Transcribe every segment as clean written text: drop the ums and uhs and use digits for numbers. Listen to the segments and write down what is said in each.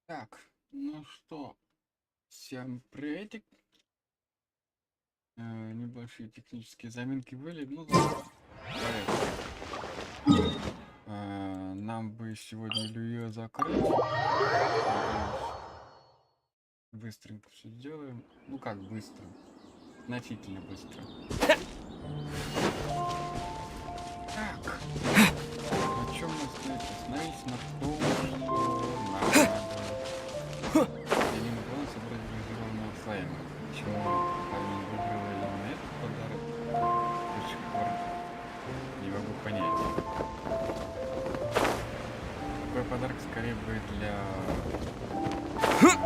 Так, ну что, всем приветик. Небольшие технические заминки были. Ну ладно, порядок. Нам бы сегодня Ли Юэ закрыть. Надеюсь, быстренько все сделаем. Ну как быстро? Значительно быстро. Так, на чем мы остановились? На том, что надо один балл собрать газированного слайма. Почему парень выбрал именно этот подарок, до сих пор не могу понять. Такой подарок скорее будет для...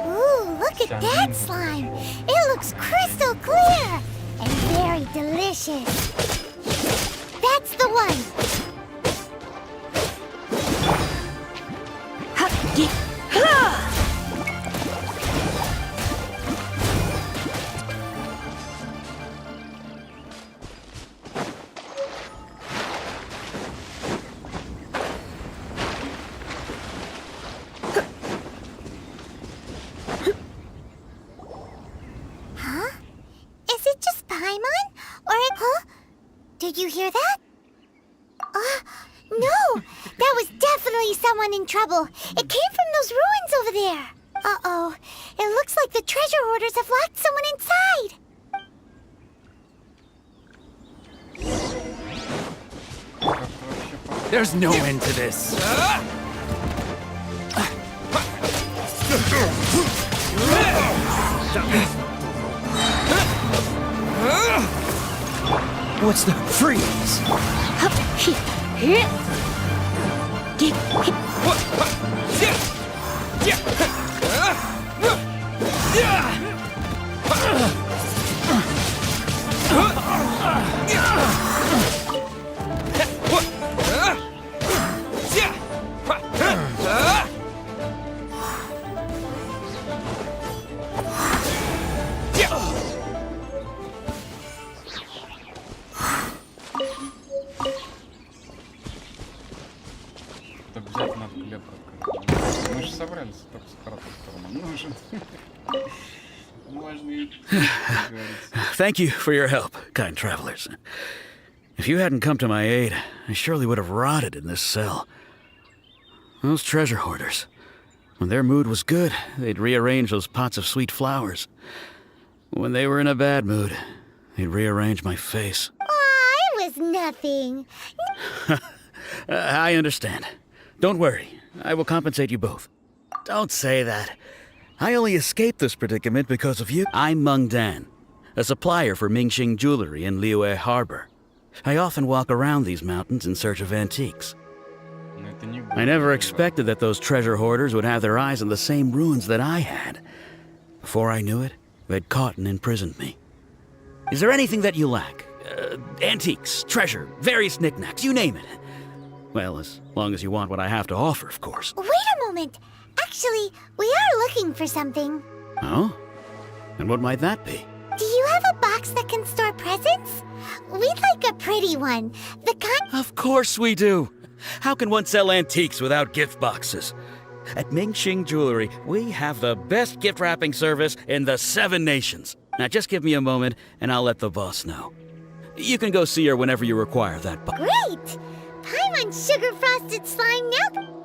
Ooh, look at that slime! It looks crystal clear and very delicious. That's the one! Huh? Is it just Paimon? Or it... Huh? Did you hear that? No! That was definitely someone in trouble. It came from those ruins over there. Uh-oh. It looks like the treasure hoarders have locked someone inside. There's no end to this. What's the freeze? Обязательно хлеб открыть. Мы же собрались только с правой стороны. Нужен. Можно и говорить. Thank you for your help, kind travelers. If you hadn't come to my aid, I surely would have rotted in this cell. Those treasure hoarders, when their mood was good, they'd rearrange those pots of sweet flowers. When they were in a bad mood, they'd rearrange my face. Aw, it was nothing. I understand. Don't worry, I will compensate you both. Don't say that. I only escaped this predicament because of you. I'm Meng Dan, a supplier for Mingxing jewelry in Li Yuэ Harbor. I often walk around these mountains in search of antiques. I never expected that those treasure hoarders would have their eyes on the same ruins that I had. Before I knew it, they'd caught and imprisoned me. Is there anything that you lack? Antiques, treasure, various knickknacks, you name it. Well, as long as you want what I have to offer, of course. Wait a moment. Actually, we are looking for something. Oh? And what might that be? Do you have a box that can store presents? We'd like a pretty one. The kind... Of course we do. How can one sell antiques without gift boxes? At Mingxing Jewelry, we have the best gift wrapping service in the 7 nations. Now just give me a moment, and I'll let the boss know. You can go see her whenever you require that box. Great! Paimon sugar frosted slime now.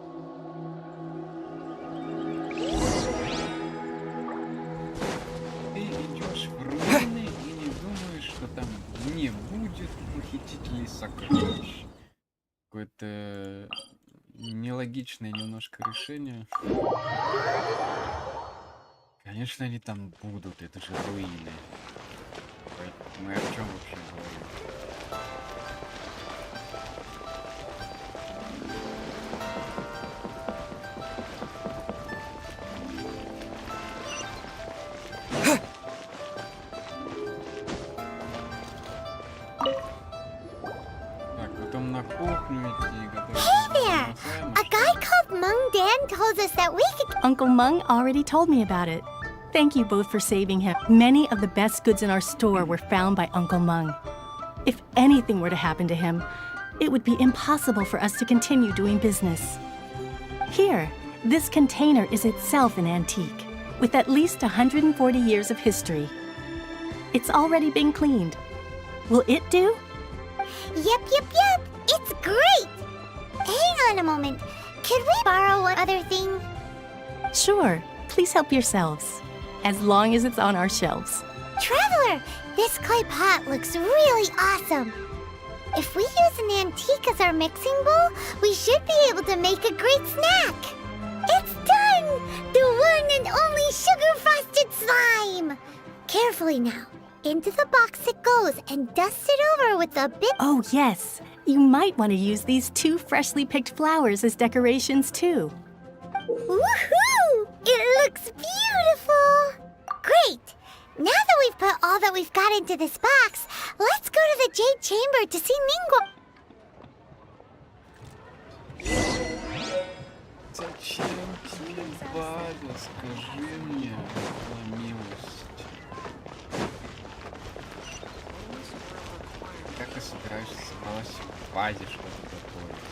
Ты идешь в руины и не думаешь, что там не будет похитителей сокровищ. Какое-то нелогичное немножко решение. Конечно, они там будут, это же руины. Мы о чем вообще говорим? Так, потом на кухню идти, готовить. Hey there! A guy called Meng Dan told us that we could... Uncle Meng already told me about it. Thank you both for saving him. Many of the best goods in our store were found by Uncle Meng. If anything were to happen to him, it would be impossible for us to continue doing business. Here, This container is itself an antique, with at least 140 years of history. It's already been cleaned. Will it do? Yep. It's great! Hang on a moment. Could we borrow one other thing? Sure, please help yourselves, as long as it's on our shelves. Traveler, this clay pot looks really awesome. If we use an antique as our mixing bowl, we should be able to make a great snack. It's done! The one and only sugar-frosted slime! Carefully now. Into the box it goes and dust it over with a bit... Oh, yes. You might want to use these 2 freshly picked flowers as decorations, too. Woohoo! It looks beautiful! Great! Now that we've put all that we've got into this box, let's go to the Jade Chamber to see Ningguang. Зачем тебе база? Скажи мне, на милость. Как ты собралась в базе что-то готовить?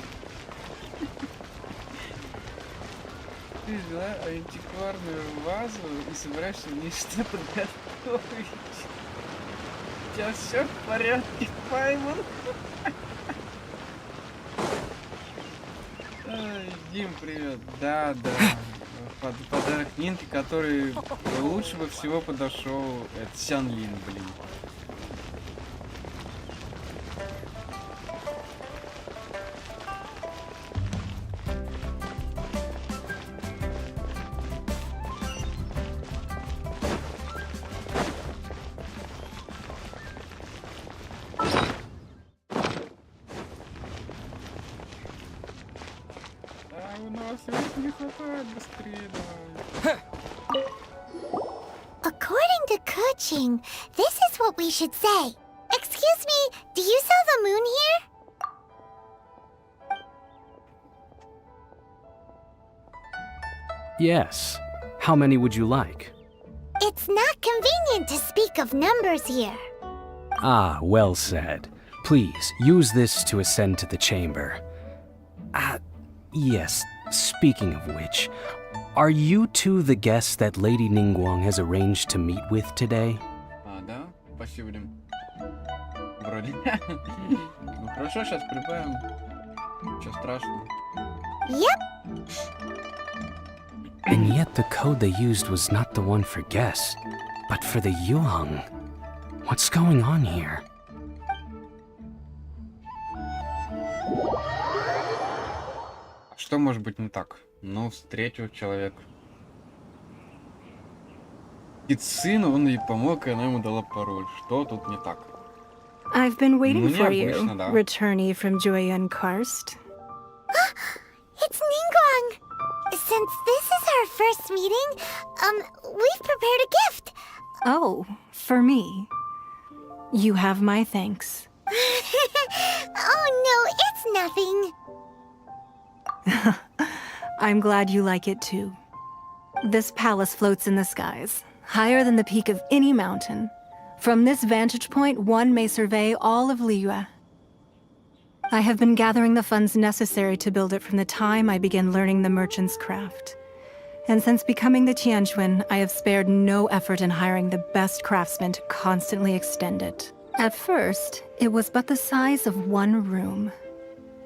Ты взяла антикварную вазу и собираешься в ней что-то готовить. У тебя все в порядке, Паймон? Дим, привет. Да. Подарок Нинке, который лучше бы всего подошел. Это Сян Лин, блин. У нас ведь не хватает быстрее, давай. According to Kuching, this is what we should say. Excuse me, do you sell the moon here? Yes. How many would you like? It's not convenient to speak of numbers here. Ah, well said. Please, use this to ascend to the chamber. Yes, speaking of which, are you two the guests that Lady Ningguang has arranged to meet with today? Да? Спасибо, Дим. Вроде. Ну хорошо, сейчас прибавим. Ничего страшного. Yep. And yet the code they used was not the one for guests, but for the Yuang. What's going on here? Что может быть не так? Ну, встретил человека. И сыну он ей помог, и она ему дала пароль. Что тут не так? I've been waiting Ну, for you, необычно, да. returnee from Joyun Karst. It's Ningguang. Since this is our first meeting, we've prepared a gift. Oh, for me. You have my thanks. Oh no, it's nothing. I'm glad you like it too. This palace floats in the skies, higher than the peak of any mountain. From this vantage point, one may survey all of Li Yué. I have been gathering the funds necessary to build it from the time I began learning the merchant's craft. And since becoming the Tianjuan, I have spared no effort in hiring the best craftsmen to constantly extend it. At first, it was but the size of one room.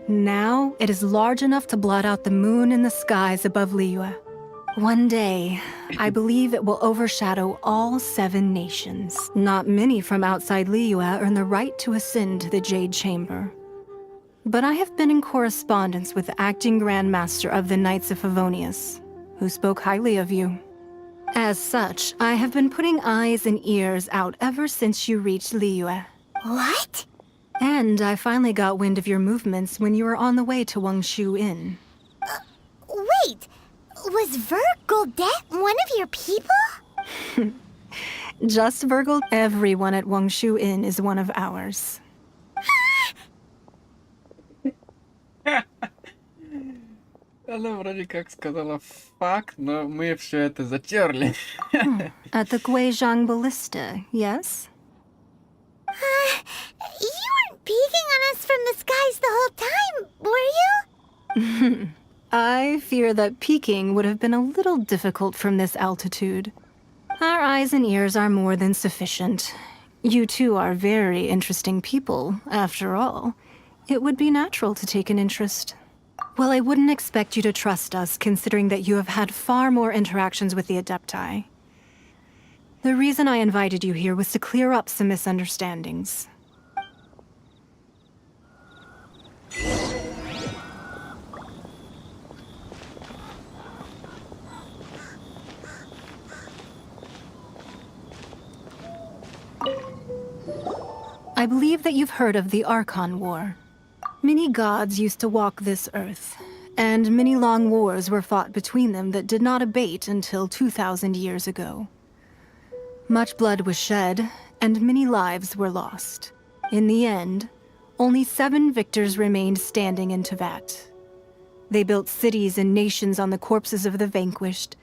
Now, it is large enough to blot out the moon in the skies above Li Yué. One day, I believe it will overshadow all 7 nations. Not many from outside Li Yué earn the right to ascend to the Jade Chamber. But I have been in correspondence with the acting Grand Master of the Knights of Favonius, who spoke highly of you. As such, I have been putting eyes and ears out ever since you reached Li Yué. What? And I finally got wind of your movements when you were on the way to Wangshu Inn. Wait, was Goldet one of your people? Just Virgil, everyone at Wangshu Inn is one of ours. Она вроде как сказала факт, но мы все это затерли. At the Guizhang Ballista, yes? You weren't peeking on us from the skies the whole time, were you? I fear that peeking would have been a little difficult from this altitude. Our eyes and ears are more than sufficient. You two are very interesting people, after all. It would be natural to take an interest. Well, I wouldn't expect you to trust us, considering that you have had far more interactions with the Adepti. The reason I invited you here was to clear up some misunderstandings. I believe that you've heard of the Archon War. Many gods used to walk this earth, and many long wars were fought between them that did not abate until 2,000 years ago. Much blood was shed, and many lives were lost. In the end, only 7 victors remained standing in Tevat. They built cities and nations on the corpses of the vanquished,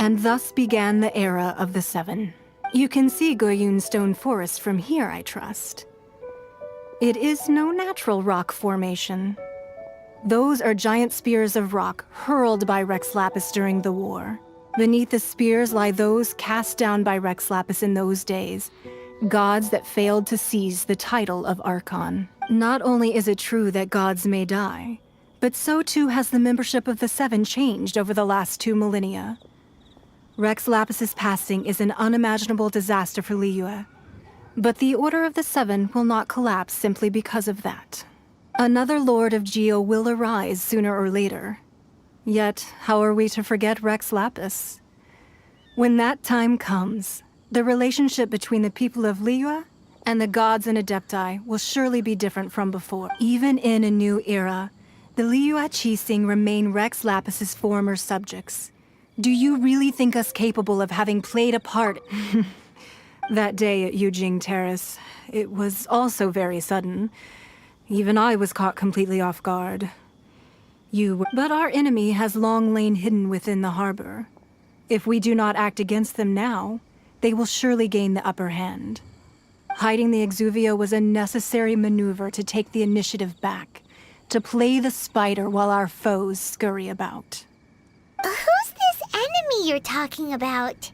and thus began the era of the 7. You can see Goyun Stone Forest from here, I trust. It is no natural rock formation. Those are giant spears of rock hurled by Rex Lapis during the war. Beneath the spears lie those cast down by Rex Lapis in those days, gods that failed to seize the title of Archon. Not only is it true that gods may die, but so too has the membership of the 7 changed over the last 2 millennia. Rex Lapis's passing is an unimaginable disaster for Li Yué, but the Order of the 7 will not collapse simply because of that. Another Lord of Geo will arise sooner or later. Yet, how are we to forget Rex Lapis? When that time comes, the relationship between the people of Li Yué and the gods and Adepti will surely be different from before. Even in a new era, the Li Yué Qixing remain Rex Lapis's former subjects. Do you really think us capable of having played a part that day at Yujing Terrace? It was also very sudden. Even I was caught completely off guard. But our enemy has long lain hidden within the harbor. If we do not act against them now, they will surely gain the upper hand. Hiding the Exuvio was a necessary maneuver to take the initiative back, to play the spider while our foes scurry about. Who's this enemy you're talking about?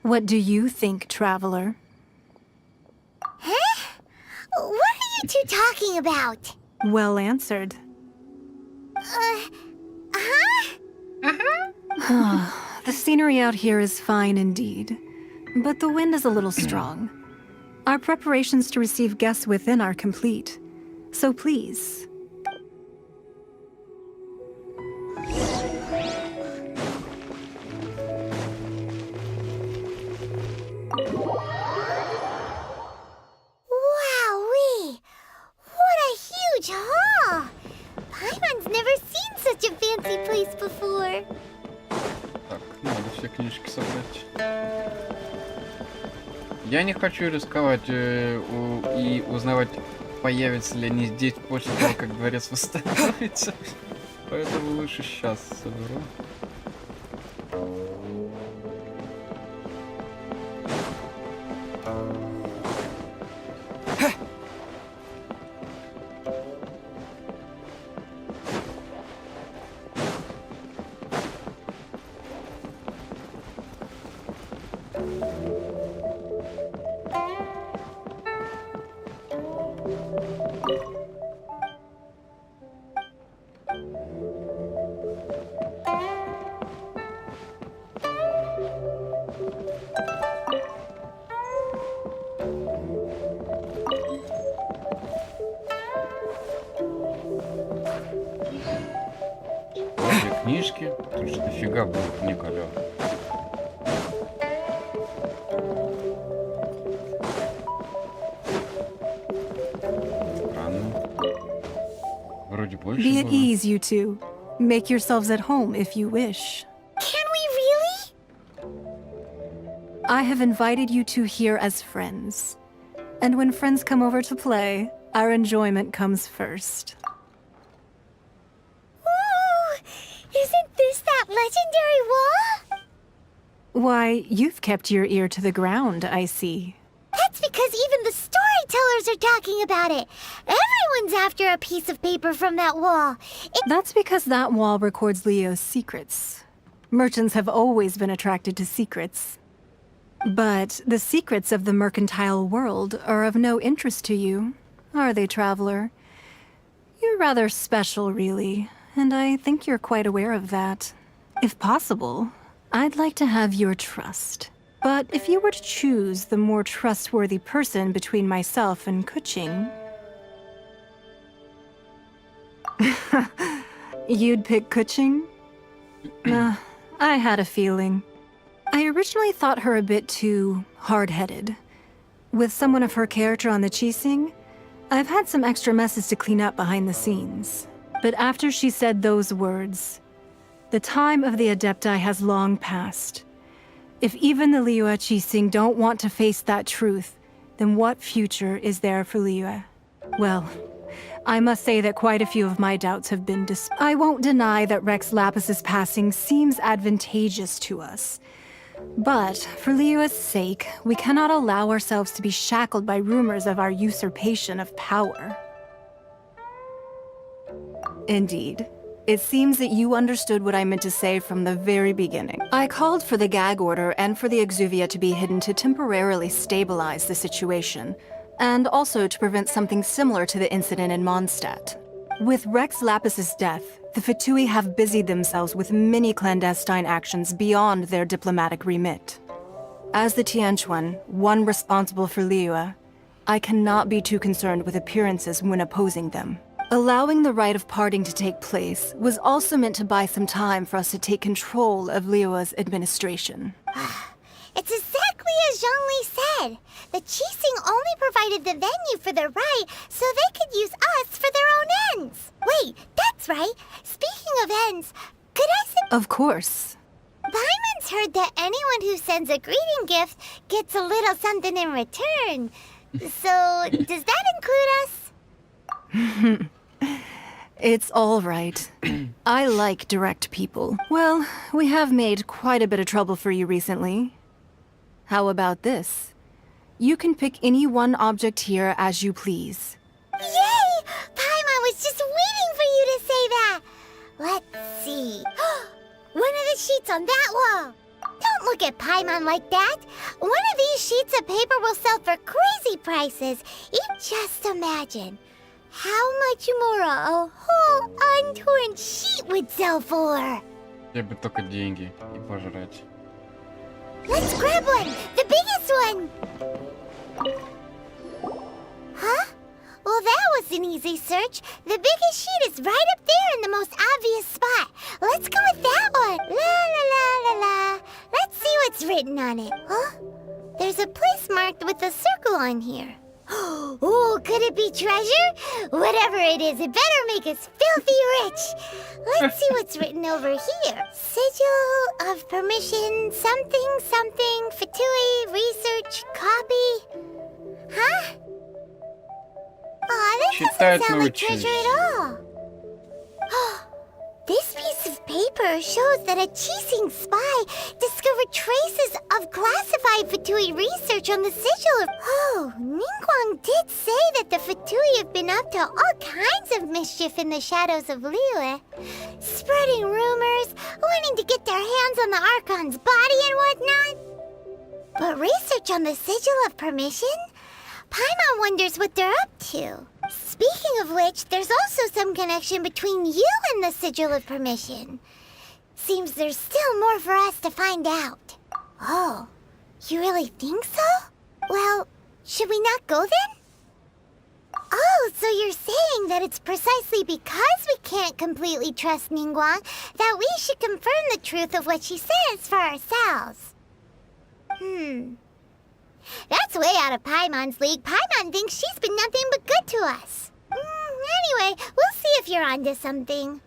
What do you think, traveler? Huh? What are you two talking about? Well answered. The scenery out here is fine indeed, but the wind is a little strong. Our preparations to receive guests within are complete, so please. Wowee! What a huge hall! Paimon's never seen such a fancy place before. Так, надо все книжки собрать. Я не хочу рисковать и узнавать, появятся ли они здесь после того, как дворец восстановится. Поэтому лучше сейчас соберу. Книжки, потому что дофига было книг, алё. Странно. Вроде больше Be at было. ease, you two. Make yourselves at home if you wish. Can we really? I have invited you two here as friends. And when friends come over to play, our enjoyment comes first. Ooh! Isn't this that legendary wall? Why, you've kept your ear to the ground, I see. That's because even the storytellers are talking about it. Everyone Everyone's after a piece of paper from that wall. That's because that wall records Leo's secrets. Merchants have always been attracted to secrets. But the secrets of the mercantile world are of no interest to you, are they, traveler? You're rather special, really, and I think you're quite aware of that. If possible, I'd like to have your trust. But if you were to choose the more trustworthy person between myself and Kuching, you'd pick Kuching? I had a feeling. I originally thought her a bit too hard-headed. With someone of her character on the Qixing, I've had some extra messes to clean up behind the scenes. But after she said those words, the time of the Adepti has long passed. If even the Liyue Qixing don't want to face that truth, then what future is there for Liyue? Well, I must say that quite a few of my doubts have been I won't deny that Rex Lapis's passing seems advantageous to us. But for Liyue's sake, we cannot allow ourselves to be shackled by rumors of our usurpation of power. Indeed. It seems that you understood what I meant to say from the very beginning. I called for the gag order and for the exuvia to be hidden to temporarily stabilize the situation, and also to prevent something similar to the incident in Mondstadt. With Rex Lapis's death, the Fatui have busied themselves with many clandestine actions beyond their diplomatic remit. As the Tianquan, one responsible for Liyue, I cannot be too concerned with appearances when opposing them. Allowing the rite of parting to take place was also meant to buy some time for us to take control of Liyue's administration. It's exactly as Zhongli said. The Qixing only provided the venue for their rite so they could use us for their own ends. Wait, that's right. Speaking of ends, could I say... Of course. Paimon's heard that anyone who sends a greeting gift gets a little something in return. So, does that include us? It's all right. I like direct people. Well, we have made quite a bit of trouble for you recently. How about this? You can pick any one object here as you please. Yay! Paimon was just waiting for you to say that. Let's see. One of the sheets on that wall. Don't look at Paimon like that. One of these sheets of paper will sell for crazy prices. You just imagine. How much more a whole untorn sheet would sell for? Я бы только деньги и пожрать. Let's grab one! The biggest one! Huh? Well, that was an easy search. The biggest sheet is right up there in the most obvious spot. Let's go with that one. La la la la la. Let's see what's written on it. Huh? There's a place marked with a circle on here. Oh, could it be treasure? Whatever it is, it better make us filthy rich. Let's see what's written over here. Sigil of permission, something, something, Fatui, research, copy. Huh? Aw, that doesn't sound like treasure at all. This piece of paper shows that a Qixing spy discovered traces of classified Fatui research on the sigil of... Oh, Ningguang did say that the Fatui have been up to all kinds of mischief in the shadows of Liyue. Spreading rumors, wanting to get their hands on the Archon's body and whatnot. But research on the sigil of permission? Paimon wonders what they're up to. Speaking of which, there's also some connection between you and the Sigil of Permission. Seems there's still more for us to find out. Oh, you really think so? Well, should we not go then? Oh, so you're saying that it's precisely because we can't completely trust Ningguang that we should confirm the truth of what she says for ourselves. That's way out of Paimon's league. Paimon thinks she's been nothing but good to us. Anyway, we'll see if you're onto something.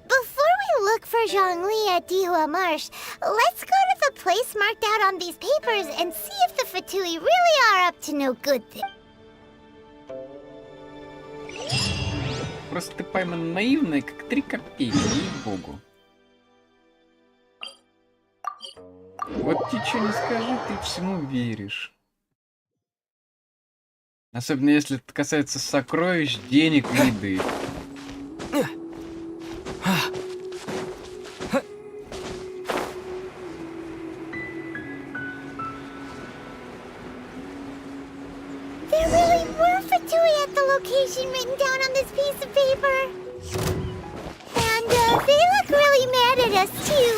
Before we look for Zhongli at Dihua Marsh, let's go to the place marked out on these papers and see if the Fatui really are up to no good thing. Просто ты, Пайман, наивная, как 3 копейки, ей-богу. Вот тебе что не скажи, ты всему веришь. Особенно если это касается сокровищ, денег и еды. There really were Fatui at the location written down on this piece of paper. And they look really mad at us too.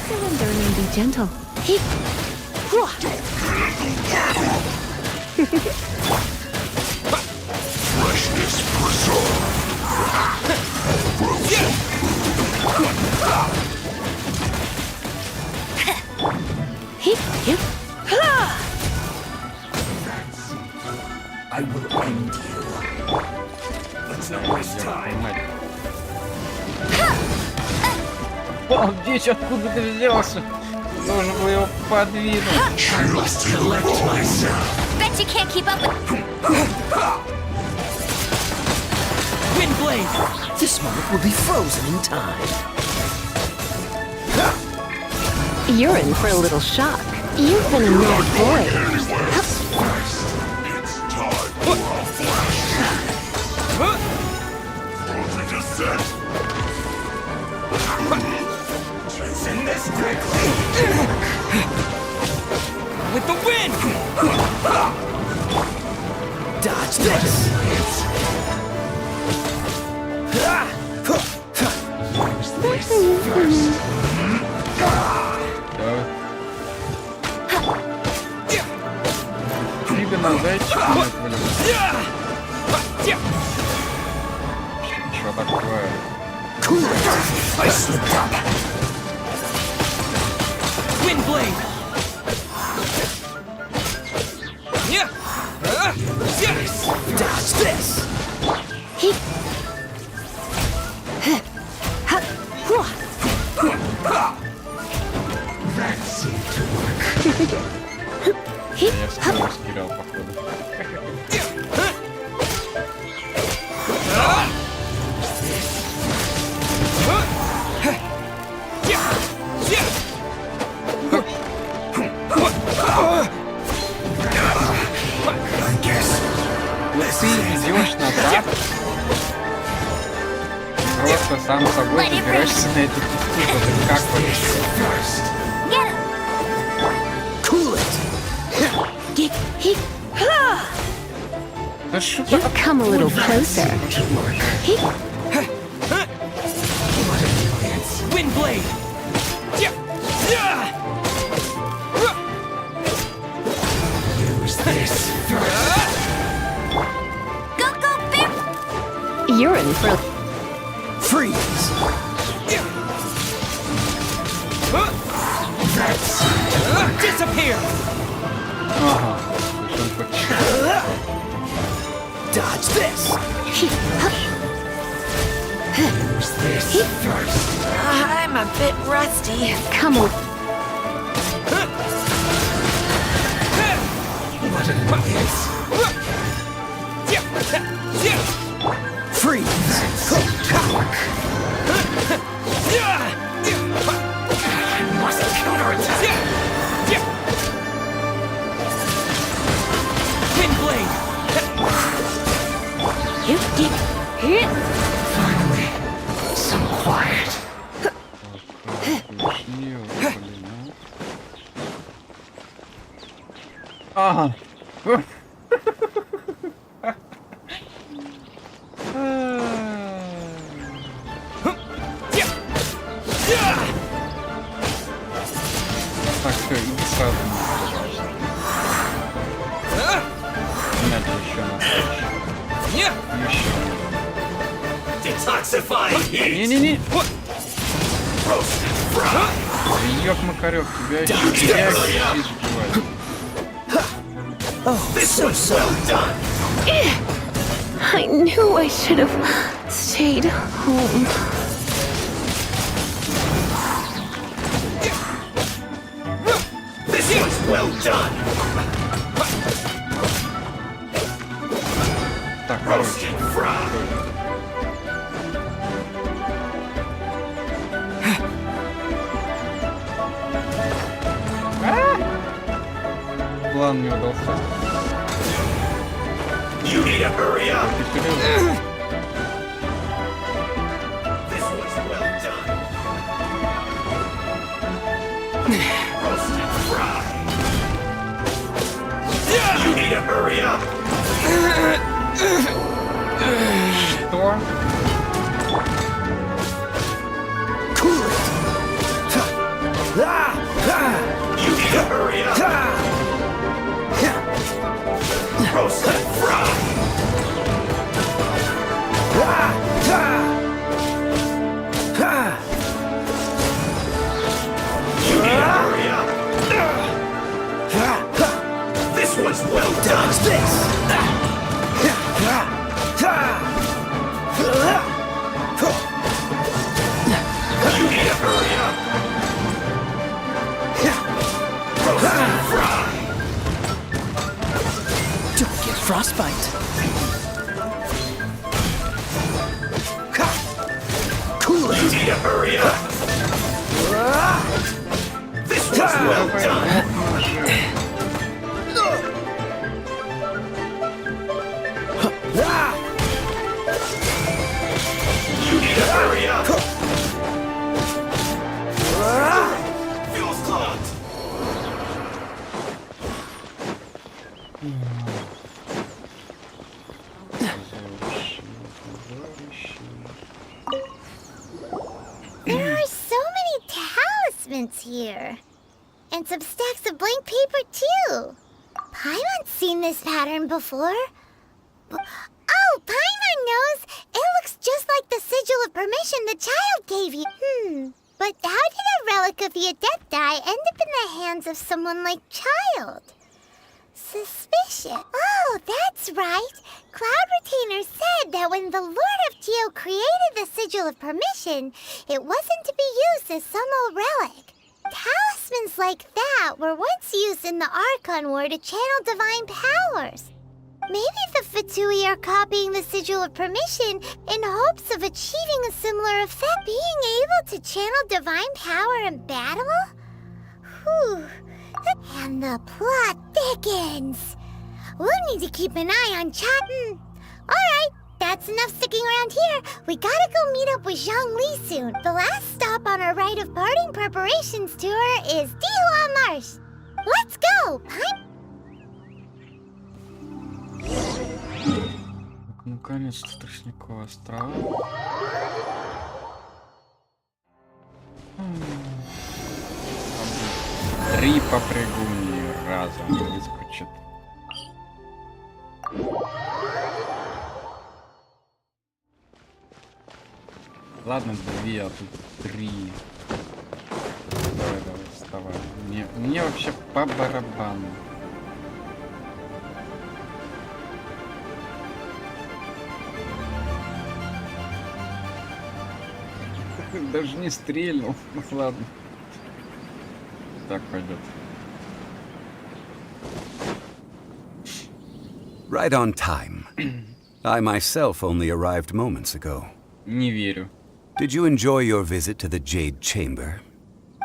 Surrender and be gentle. I will end you. Let's not waste time. О, дичь, откуда ты взялся? Нужно было его подвинуть. Collect myself. Bet you can't keep up with... Windblade! This moment will be frozen in time. You're in for a little shock. You've been a mad boy. Transcend this quickly. With the wind! Dodge this! Use this first. Фига на зайчика нет, блин. Что такое? Cool it! I slipped up. Windblade! Dodge this! That seemed to work. Я скорость терял, походу. Ты идешь назад, просто сам собой забираешься на эту текстуру. Это как вообще? Cool it! Да что You've come a little closer. Windblade! Use this first. You're in for... Freeze! That's... Disappear! Ага. Dodge this! Use this first. I'm a bit rusty. Come on. What an is. Freeze! I must counterattack! Windblade! Finally, some quiet. Ага. Так, все, иди сразу. Иначе еще на еще. Detoxifying heat! Не-не-не. Roast and fry! Ёк-макарёк, тебя еще я здесь убиваю. This was well done! I knew I should have stayed home. This was well done! Так, Roast короче. and fry! план не удался. You need to hurry up. Вперед. This was well done. Roasted fry. You need to hurry up. Что? You need to hurry up. Roasted fry. You need to hurry up. This was well done. You need to hurry up. Roasted fry. Don't get frostbite. You need to hurry up. This was well done. You need to hurry up. Fuel's clogged. There are so many talismans here. And some stacks of blank paper, too. Paimon's seen this pattern before. Oh, Paimon knows! It looks just like the sigil of permission the child gave you. But how did a relic of the Adepti end up in the hands of someone like Child? Suspicious. Oh, that's right. Cloud Retainer said that when the Lord of Geo created the Sigil of Permission, it wasn't to be used as some old relic. Talismans like that were once used in the Archon War to channel divine powers. Maybe the Fatui are copying the Sigil of Permission in hopes of achieving a similar effect. Being able to channel divine power in battle? Whew. And the plot thickens. We'll need to keep an eye on Chat. Alright, that's enough sticking around here. We gotta go meet up with Zhang Li soon. The last stop on our rite of parting preparations tour is Dihua Marsh. Let's go! Наконец-то Тростниковые острова. Три попрыгуни разом выскочат. Ладно, две, а тут три. Давай, вставай. Мне вообще по барабану. Даже не стрельнул. Ну ладно. Так пойдет. Right on time. I myself only arrived moments ago. Не верю. Did you enjoy your visit to the Jade Chamber?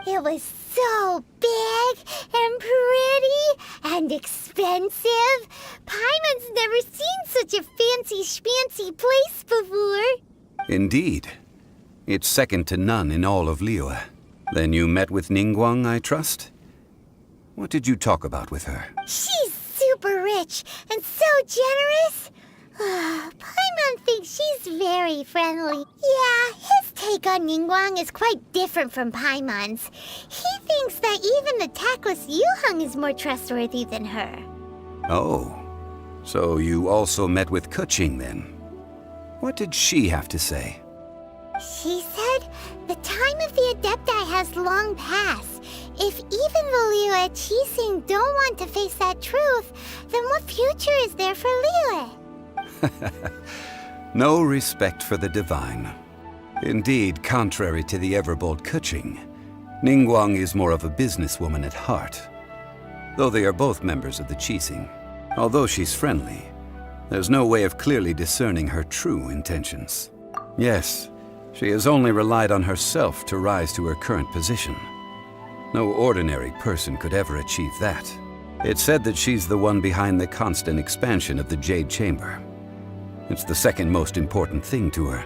It was so big and pretty and expensive. Paimon's never seen such a fancy schmancy place before. Indeed. It's second to none in all of Liyue. Then you met with Ningguang, I trust? What did you talk about with her? She's super rich and so generous. Paimon thinks she's very friendly. Yeah, his take on Ningguang is quite different from Paimon's. He thinks that even the tactless Yuheng is more trustworthy than her. Oh, so you also met with Keqing then? What did she have to say? She said the time of the Adepti has long passed. If even the Liyue Qixing don't want to face that truth, then what future is there for Liyue? No respect for the divine. Indeed, contrary to the ever-bold Keqing, Ningguang is more of a businesswoman at heart. Though they are both members of the Qixing, although she's friendly, there's no way of clearly discerning her true intentions. Yes, she has only relied on herself to rise to her current position. No ordinary person could ever achieve that. It's said that she's the one behind the constant expansion of the Jade Chamber. It's the second most important thing to her.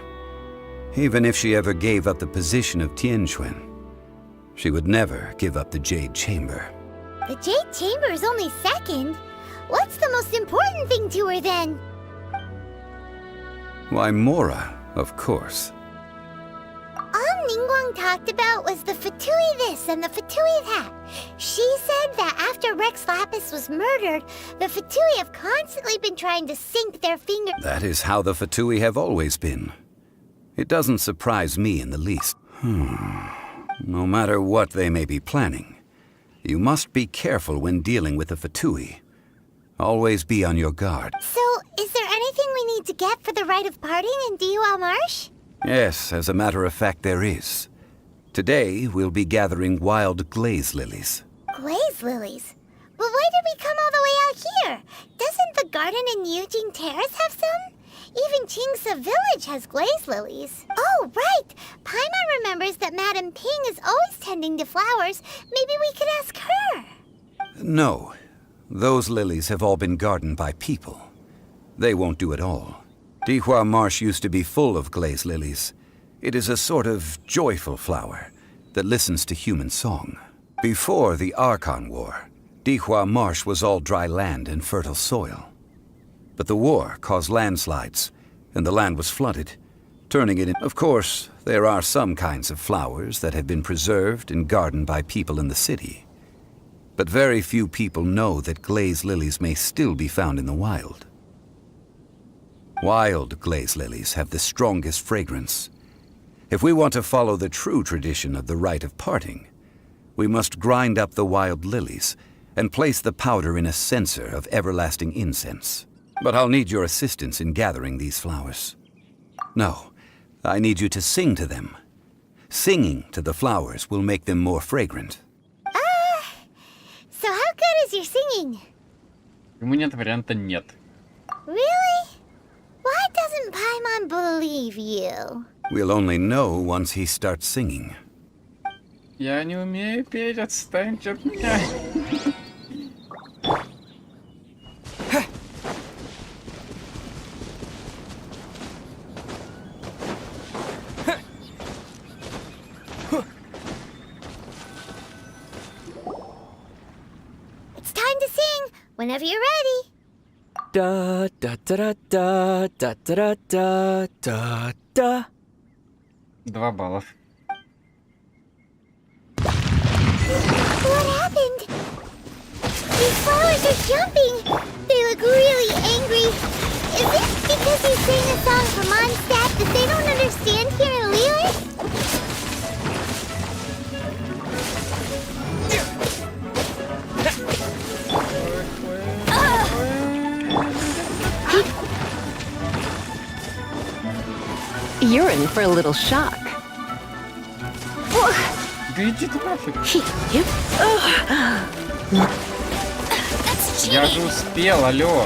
Even if she ever gave up the position of Tianquan, she would never give up the Jade Chamber. The Jade Chamber is only second. What's the most important thing to her then? Why, Mora, of course. All Ningguang talked about was the Fatui this and the Fatui that. She said that after Rex Lapis was murdered, the Fatui have constantly been trying to sink their fingers. That is how the Fatui have always been. It doesn't surprise me in the least. No matter what they may be planning, you must be careful when dealing with the Fatui. Always be on your guard. So, is there anything we need to get for the rite of parting in Dihua Marsh? Yes, as a matter of fact, there is. Today, we'll be gathering wild glaze lilies. Glaze lilies? But why did we come all the way out here? Doesn't the garden in Yujing Terrace have some? Even Qingse Village has glaze lilies. Oh, right! Paimon remembers that Madame Ping is always tending to flowers. Maybe we could ask her. No. Those lilies have all been gardened by people. They won't do it all. Dihua Marsh used to be full of glaze lilies. It is a sort of joyful flower that listens to human song. Before the Archon War, Dihua Marsh was all dry land and fertile soil. But the war caused landslides, and the land was flooded, turning it in. Of course, there are some kinds of flowers that have been preserved and gardened by people in the city. But very few people know that glaze lilies may still be found in the wild. Wild glaze lilies have the strongest fragrance. If we want to follow the true tradition of the rite of parting, we must grind up the wild lilies and place the powder in a censer of everlasting incense. But I'll need your assistance in gathering these flowers. No, I need you to sing to them. Singing to the flowers will make them more fragrant. So how good is your singing? У меня нет варианта нет. Really? Why doesn't Paimon believe you? We'll only know once he starts singing. Я не умею петь, отстаньте от меня. It's time to sing whenever you're ready. Da da da da da da da da da. 2 баллов. What happened? These flowers are jumping. They look really angry. Is it because you sang a song for Mondstadt that they don't understand here in Liyue? You're in for a little shock. Да иди ты нафиг. That's Я же успел, алло.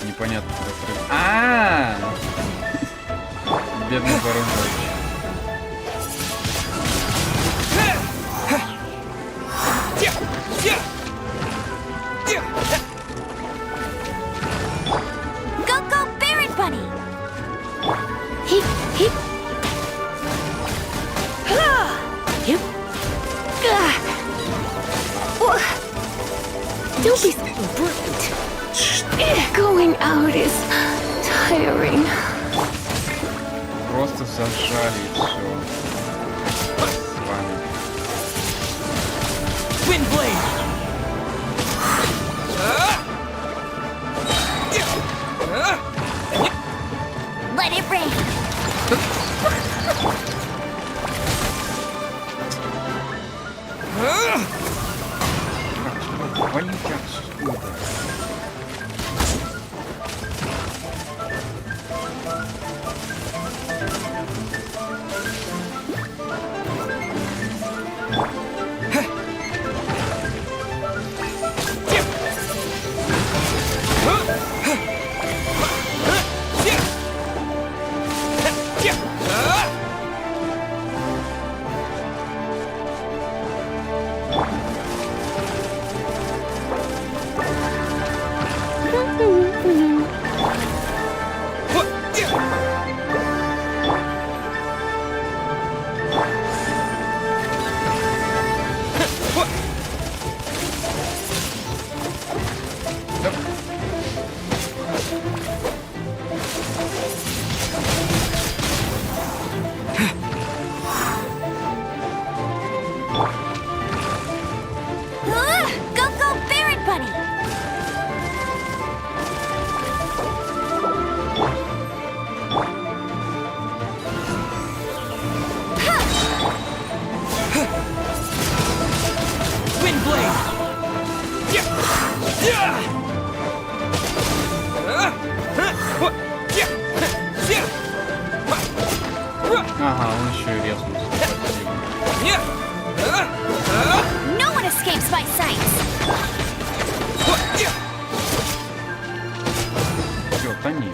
Непонятно, куда прыгать. Бедный воронок. Go, go, Barret Bunny! Hip, hip. Hip. Don't be so bright. Going out is tiring. Просто зажали и все. С вами. Let it rain! Валите отсюда. Ага, он еще и резнулся. No one escapes my sights. Всё, тони.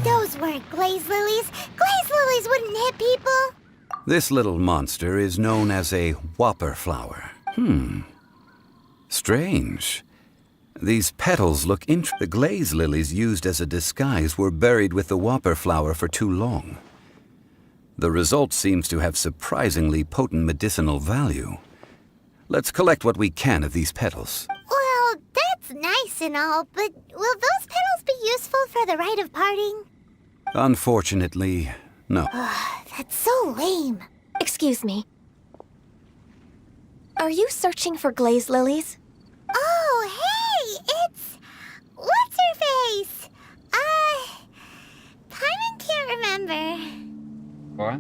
Those weren't glaze lilies. Glaze lilies wouldn't hit people. This little monster is known as a whopper flower. Strange. These petals look The glaze lilies used as a disguise were buried with the whopper flower for too long. The result seems to have surprisingly potent medicinal value. Let's collect what we can of these petals. Well, that's nice and all, but will those petals be useful for the rite of parting? Unfortunately, no. That's so lame. Excuse me. Are you searching for glaze lilies? Oh, hey, it's... What's her face? Paimon can't remember. Что?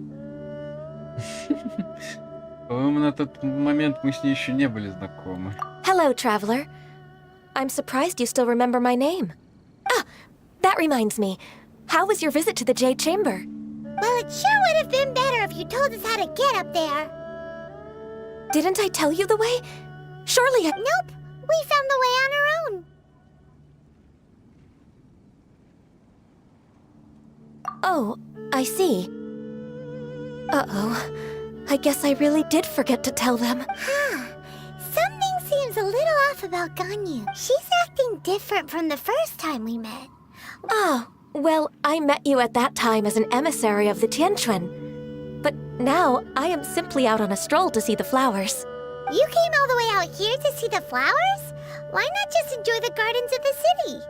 По-моему, на тот момент мы с ней еще не были знакомы. Hello, traveler. I'm surprised you still remember my name. Ah, that reminds me. How was your visit to the Jade Chamber? Well, it sure would have been better if you told us how to get up there. Didn't I tell you the way? Surely I... Nope, we found the way on our own. Oh, I see. Uh-oh. I guess I really did forget to tell them. Something seems a little off about Ganyu. She's acting different from the first time we met. Oh, well, I met you at that time as an emissary of the Tianquan. But now, I am simply out on a stroll to see the flowers. You came all the way out here to see the flowers? Why not just enjoy the gardens of the city?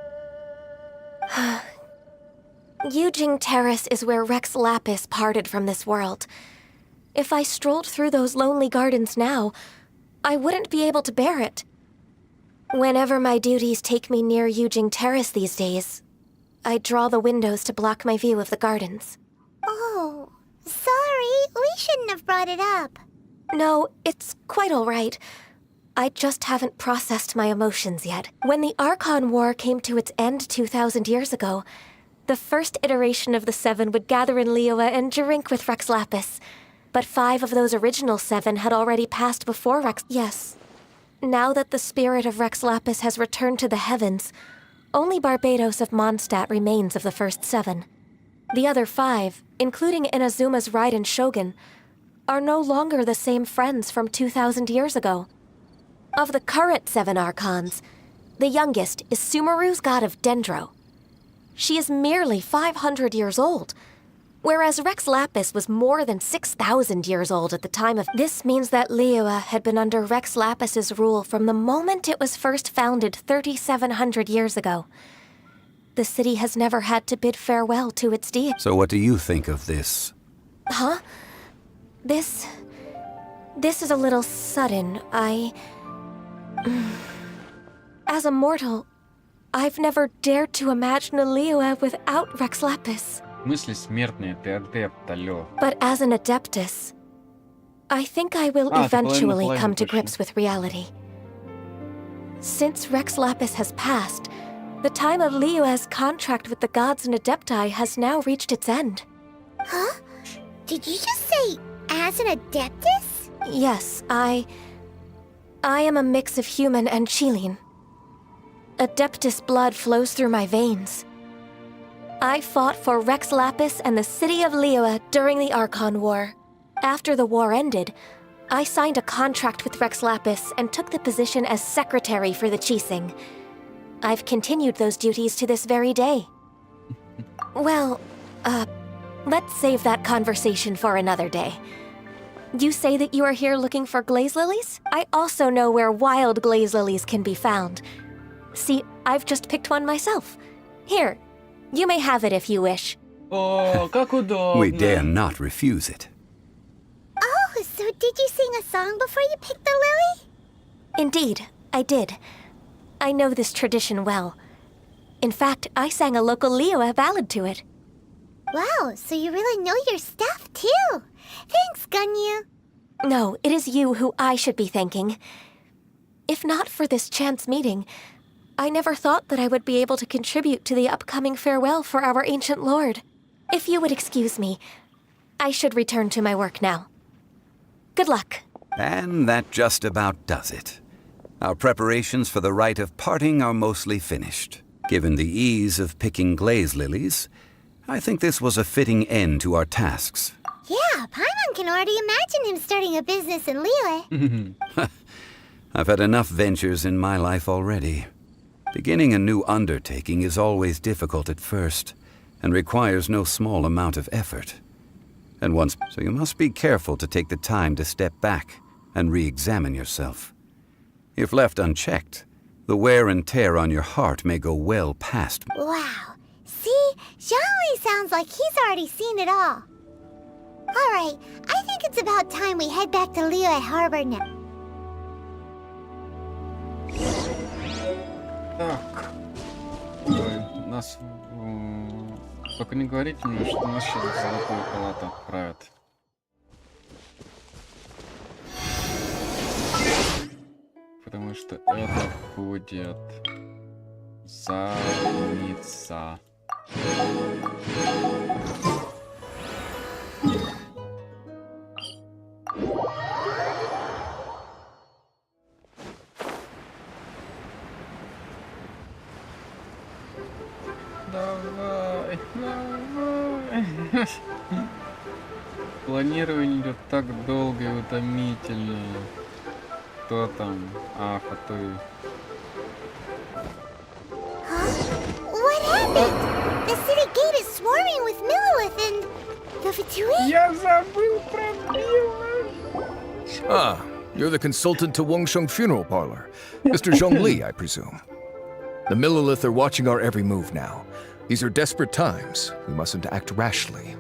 Yujing Terrace is where Rex Lapis parted from this world. If I strolled through those lonely gardens now, I wouldn't be able to bear it. Whenever my duties take me near Yujing Terrace these days, I draw the windows to block my view of the gardens. Oh, sorry, we shouldn't have brought it up. No, it's quite all right. I just haven't processed my emotions yet. When the Archon War came to its end 2,000 years ago, the first iteration of the Seven would gather in Li Yué and drink with Rex Lapis. But 5 of those original 7 had already passed before Rex... Yes. Now that the spirit of Rex Lapis has returned to the heavens, only Barbados of Mondstadt remains of the first 7. The other 5, including Inazuma's Raiden Shogun, are no longer the same friends from 2,000 years ago. Of the current 7 Archons, the youngest is Sumeru's god of Dendro. She is merely 500 years old, whereas Rex Lapis was more than 6,000 years old at the time of... This means that Li Yué had been under Rex Lapis's rule from the moment it was first founded 3,700 years ago. The city has never had to bid farewell to its deity. So what do you think of this? Huh? This is a little sudden. As a mortal, I've never dared to imagine a Li Yué without Rex Lapis. В смысле смертные, ты адепт, алло. But as an adeptus, I think I will eventually come to grips with reality. Since Rex Lapis has passed, the time of Li Yué's contract with the gods and adepti has now reached its end. Huh? Did you just say, as an adeptus? Yes, I am a mix of human and Qilin. Adeptus blood flows through my veins. I fought for Rex Lapis and the city of Li Yué during the Archon War. After the war ended, I signed a contract with Rex Lapis and took the position as secretary for the Qixing. I've continued those duties to this very day. Well, let's save that conversation for another day. You say that you are here looking for glaze lilies? I also know where wild glaze lilies can be found. See, I've just picked one myself. Here, you may have it if you wish. О, как удобно. We dare not refuse it. Oh, so did you sing a song before you picked the lily? Indeed, I did. I know this tradition well. In fact, I sang a local Li Yué ballad to it. Wow, so you really know your stuff, too. Thanks, Ganyu. No, it is you who I should be thanking. If not for this chance meeting, I never thought that I would be able to contribute to the upcoming farewell for our ancient lord. If you would excuse me, I should return to my work now. Good luck. And that just about does it. Our preparations for the rite of parting are mostly finished. Given the ease of picking glaze lilies, I think this was a fitting end to our tasks. Yeah, Paimon can already imagine him starting a business in Liyue. I've had enough ventures in my life already. Beginning a new undertaking is always difficult at first, and requires no small amount of effort. So you must be careful to take the time to step back and re-examine yourself. If left unchecked, the wear and tear on your heart may go well past. Wow. See? Zhongli sounds like he's already seen it all. Alright, I think it's about time we head back to Liyue Harbor now. Так. Ой, нас... Только не говорите мне, что нас сейчас в Золотую палату отправят. Потому что это будет... задница. Давай, давай. Планирование идет так долго и утомительно. Кто там? А, Фатуи. What happened? The city gate is swarming with Millilith and the Fatui? Я забыл про Билла. Ah, you're the consultant to Wangsheng Funeral Parlor. Mr. Zhongli, I presume. The Millilith are watching our every move now. These are desperate times. We mustn't act rashly.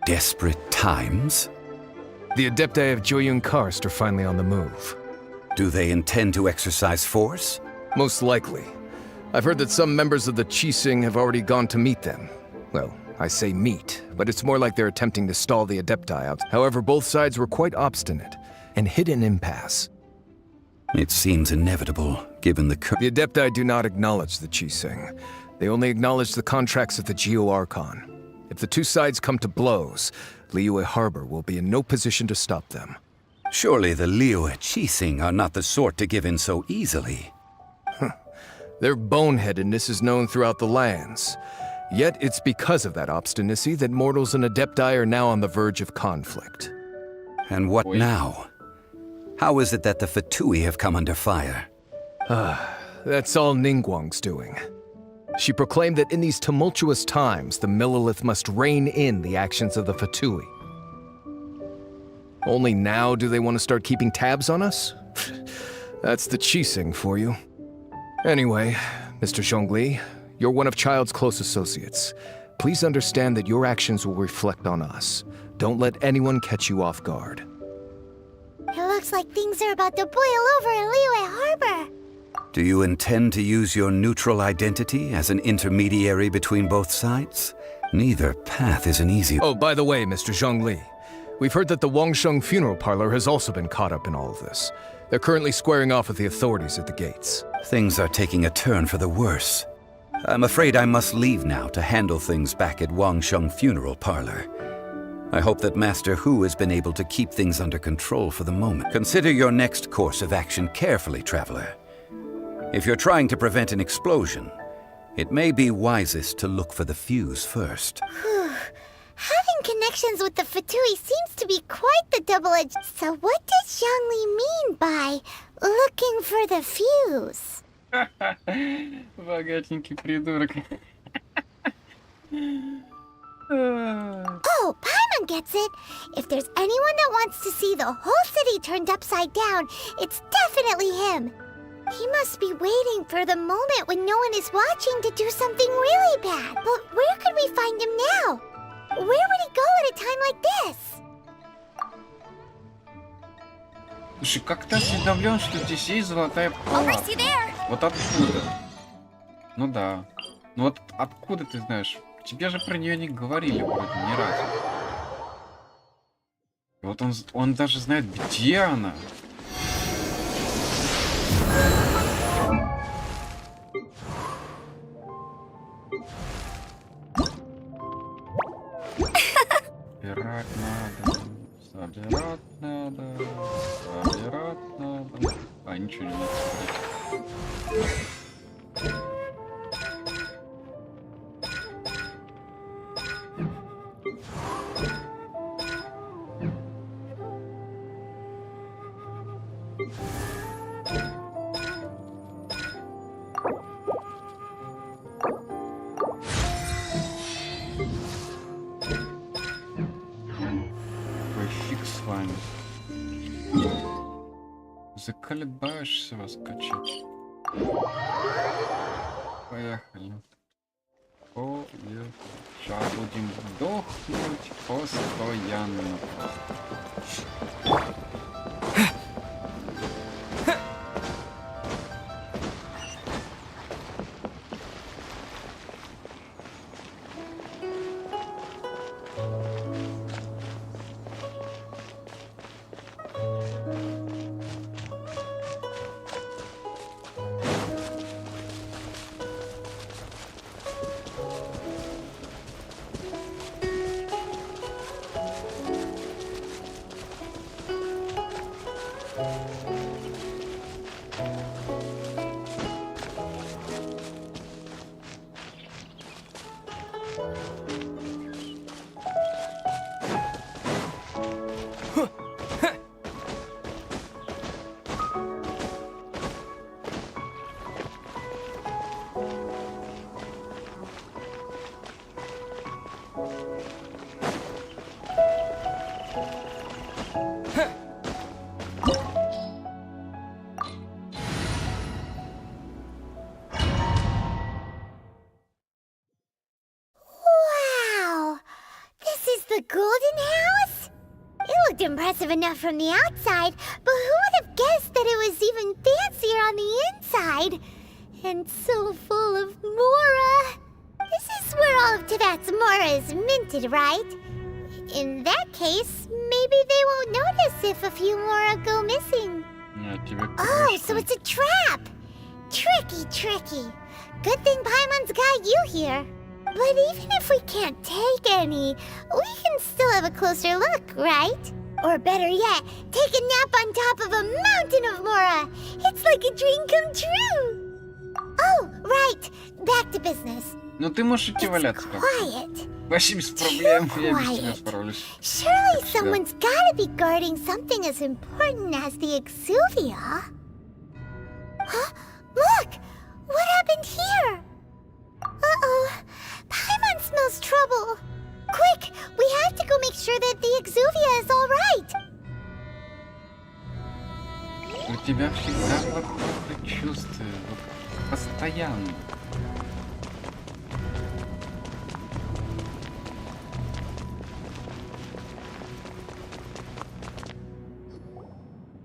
Desperate times? The Adepti of Joyun Karst are finally on the move. Do they intend to exercise force? Most likely. I've heard that some members of the Qixing have already gone to meet them. Well, I say meet, but it's more like they're attempting to stall the Adepti out. However, both sides were quite obstinate and hit an impasse. It seems inevitable, given the The Adepti do not acknowledge the Qixing. They only acknowledge the contracts of the Geo-Archon. If the two sides come to blows, Liyue Harbor will be in no position to stop them. Surely the Liyue Qixing are not the sort to give in so easily. Their boneheadedness is known throughout the lands. Yet it's because of that obstinacy that mortals and Adepti are now on the verge of conflict. And what now? How is it that the Fatui have come under fire? That's all Ningguang's doing. She proclaimed that in these tumultuous times, the Millilith must rein in the actions of the Fatui. Only now do they want to start keeping tabs on us? That's the Qixing for you. Anyway, Mr. Zhongli, you're one of Child's close associates. Please understand that your actions will reflect on us. Don't let anyone catch you off guard. It looks like things are about to boil over in Liyue Harbor. Do you intend to use your neutral identity as an intermediary between both sides? Neither path is an easy... Oh, by the way, Mr. Zhongli, we've heard that the Wangsheng Funeral Parlor has also been caught up in all of this. They're currently squaring off with the authorities at the gates. Things are taking a turn for the worse. I'm afraid I must leave now to handle things back at Wangsheng Funeral Parlor. I hope that Master Hu has been able to keep things under control for the moment. Consider your next course of action carefully, Traveler. If you're trying to prevent an explosion, it may be wisest to look for the fuse first. Having connections with the Fatui seems to be quite the double-edged... So what does Zhongli mean by looking for the fuse? Богатенький придурок. Oh, Paimon gets it. If there's anyone that wants to see the whole city turned upside down, it's definitely him. He must be waiting for the moment when no one is watching to do something really bad. But where could we find him now? Where would he go at a time like this? Слушай, как-то осведомлен, что здесь есть золотая палата. Вот откуда? Ну да. Ну вот откуда ты знаешь? Тебе же про нее не говорили вроде ни разу. Вот он даже знает, где она. Собирать надо, собирать надо, собирать надо. А, ничего не надо собирать. Фиг с вами. Заколебаешься вас качать. Поехали. Поехали. Сейчас будем вдохнуть постоянно. Wow! This is the Golden House? It looked impressive enough from the outside, but who would have guessed that it was even fancier on the inside? And so full of Mora. This is where all of Tibet's Mora is minted, right? In that case, maybe they won't notice if a few Mora go missing. Я тебе Oh, so конечно. it's a trap! Tricky, tricky. Good thing Paimon's got you here. But even if we can't take any, we can still have a closer look, right? Or better yet, take a nap on top of a mountain of Mora. It's like a dream come true. Oh, right. Back to business. Ну ты можешь идти It's валяться. quiet. Вообще без проблем, я без тебя Quiet. справлюсь. Surely Всегда. someone's gotta be guarding something as important as the Exuvia. Huh? Look! What happened here? Uh-oh. Paimon smells trouble. Quick! We have to go make sure that the Exuvia is all right. У тебя всегда плохое предчувствие. Вот постоянно.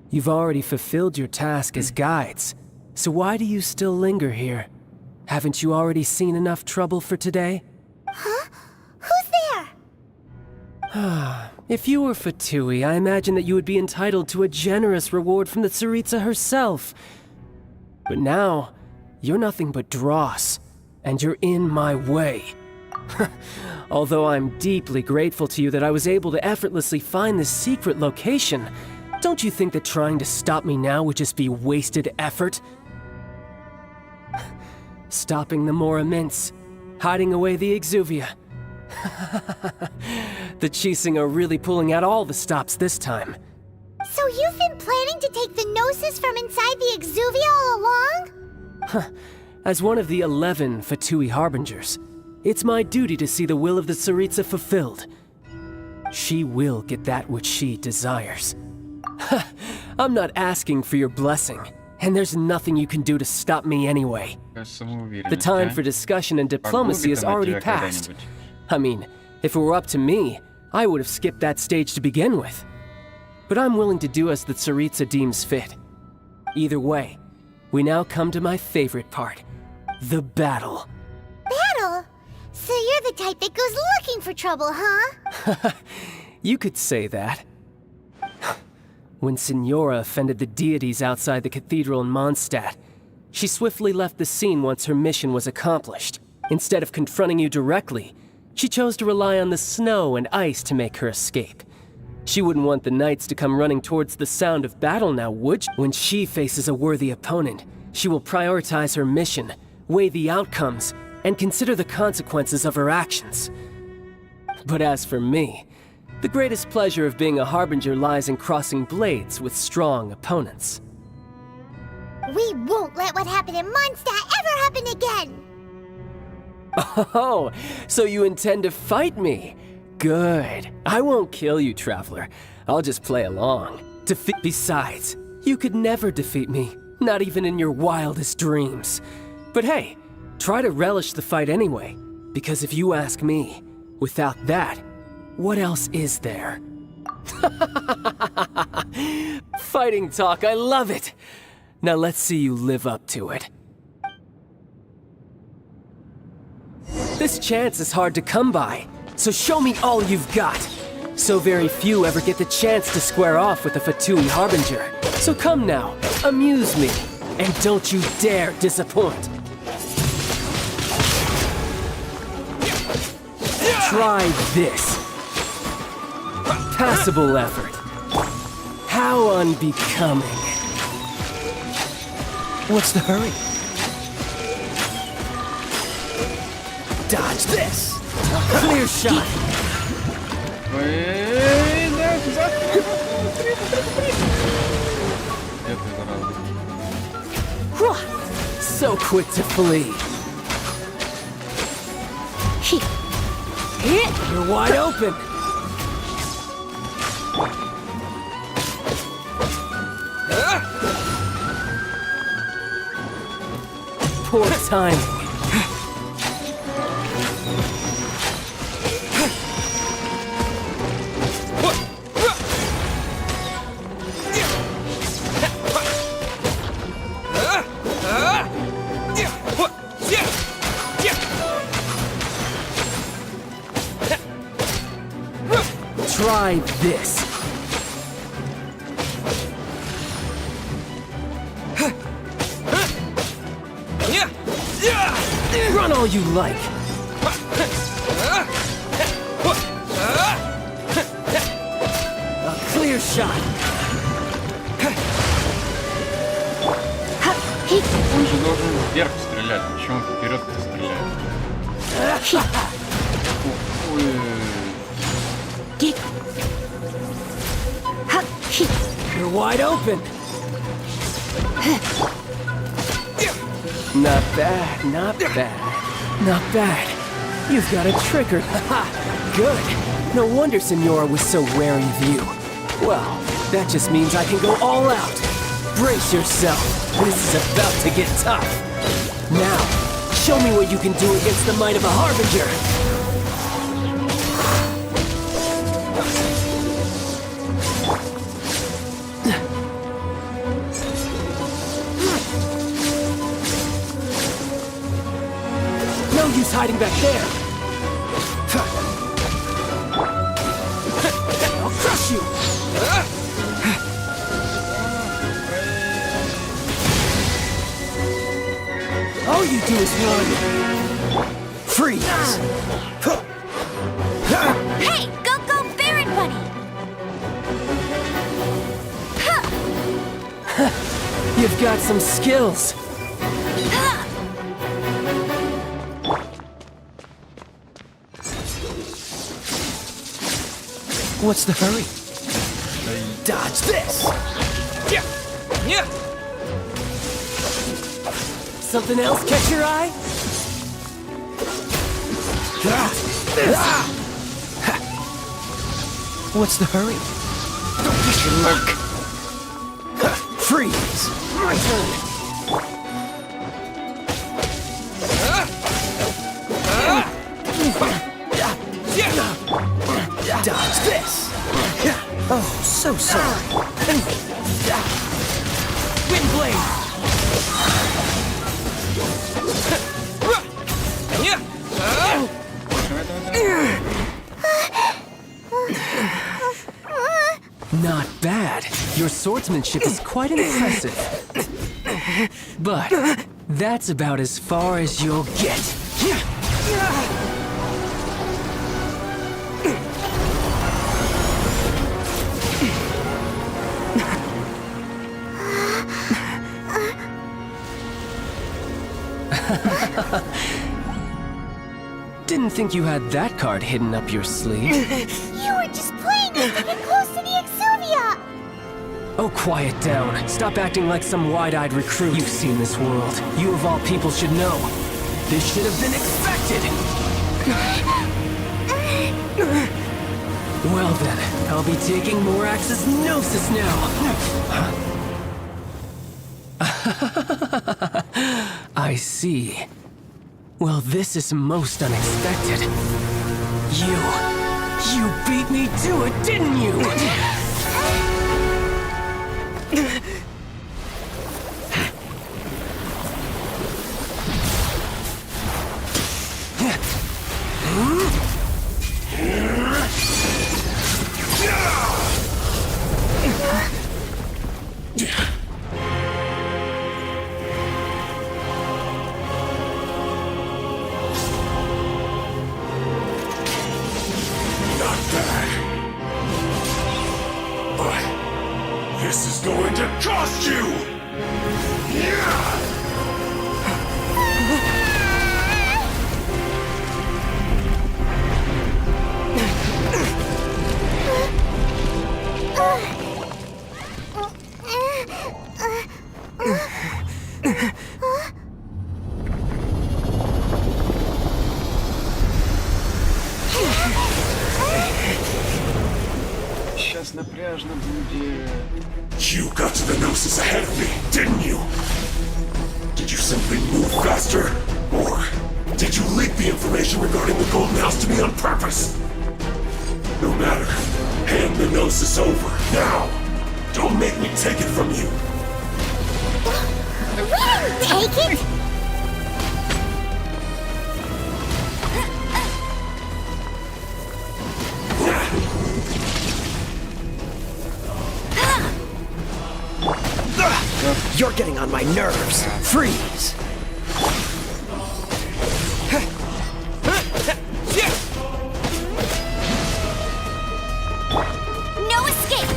You've already fulfilled your task as guides, so why do you still linger here? Haven't you already seen enough trouble for today? Huh? Who's there? If you were Fatui, I imagine that you would be entitled to a generous reward from the Tsaritsa herself. But now, you're nothing but dross, and you're in my way. Although I'm deeply grateful to you that I was able to effortlessly find this secret location, don't you think that trying to stop me now would just be wasted effort? Stopping the Mora Mints, hiding away the Exuvia. The Chising are really pulling out all the stops this time. So you've been planning to take the Gnosis from inside the Exuvia all along? As one of the 11 Fatui Harbingers, it's my duty to see the will of the Tsaritsa fulfilled. She will get that which she desires. I'm not asking for your blessing, and there's nothing you can do to stop me anyway. The time for discussion and diplomacy has already passed. I mean, if it were up to me, I would have skipped that stage to begin with. But I'm willing to do as the Tsaritsa deems fit. Either way, we now come to my favorite part, the battle. Battle? So you're the type that goes looking for trouble, huh? You could say that. When Signora offended the deities outside the cathedral in Mondstadt, she swiftly left the scene once her mission was accomplished. Instead of confronting you directly, she chose to rely on the snow and ice to make her escape. She wouldn't want the knights to come running towards the sound of battle now, would she? When she faces a worthy opponent, she will prioritize her mission, weigh the outcomes, and consider the consequences of her actions. But as for me, the greatest pleasure of being a harbinger lies in crossing blades with strong opponents. We won't let what happened in Mondstadt ever happen again! Oh, so you intend to fight me? Good. I won't kill you, Traveler. I'll just play along. Besides, you could never defeat me, not even in your wildest dreams. But hey, try to relish the fight anyway, because if you ask me, without that, what else is there? Fighting talk, I love it! Now let's see you live up to it. This chance is hard to come by, so show me all you've got. So very few ever get the chance to square off with a Fatui Harbinger. So come now, amuse me, and don't you dare disappoint. Try this. Passable effort. How unbecoming. What's the hurry? Dodge this! A clear shot! Эй, да, быстрее, быстрее! Где ты, зараза? So quick to flee. You're wide open. Poor timing. Try this. Run all you like. A clear shot. Он же должен вверх стрелять, почему он вперед-то стреляет? Ой. You're wide open. Not bad, not bad, not bad. You've got a trigger. Haha, good. No wonder Signora was so wary of you. Well, that just means I can go all out. Brace yourself. This is about to get tough. Now, show me what you can do against the might of a Harbinger. No use hiding back there. I'll crush you. All you do is run. Freeze. Hey, go, Baron Buddy! You've got some skills. What's the hurry? Dodge this. Something else catch your eye? What's the hurry? Don't miss your mark. Freeze. My turn. Dodge this. Oh, so sorry. Wind blade. Not bad. Your swordsmanship is quite impressive. But that's about as far as you'll get. Didn't think you had that card hidden up your sleeve. You were just playing us to get close to the Exuvia! Oh, quiet down. Stop acting like some wide-eyed recruit. You've seen this world. You of all people should know. This should have been expected! Well then, I'll be taking Morax's Gnosis now! I see. Well, this is most unexpected. You beat me to it, didn't you? This is going to cost you! Сейчас напряжно будет. You got to the Gnosis ahead of me, didn't you? Did you simply move faster? Or did you leak the information regarding the Golden House to me on purpose? No matter. Hand the Gnosis over, now! Don't make me take it from you! We didn't take it! You're getting on my nerves. Freeze! No escape!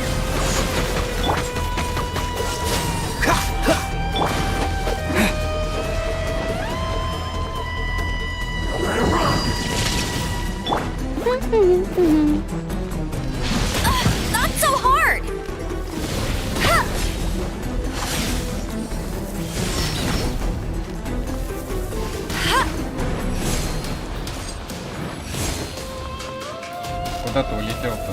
Not so hard! Куда ты улетел-то?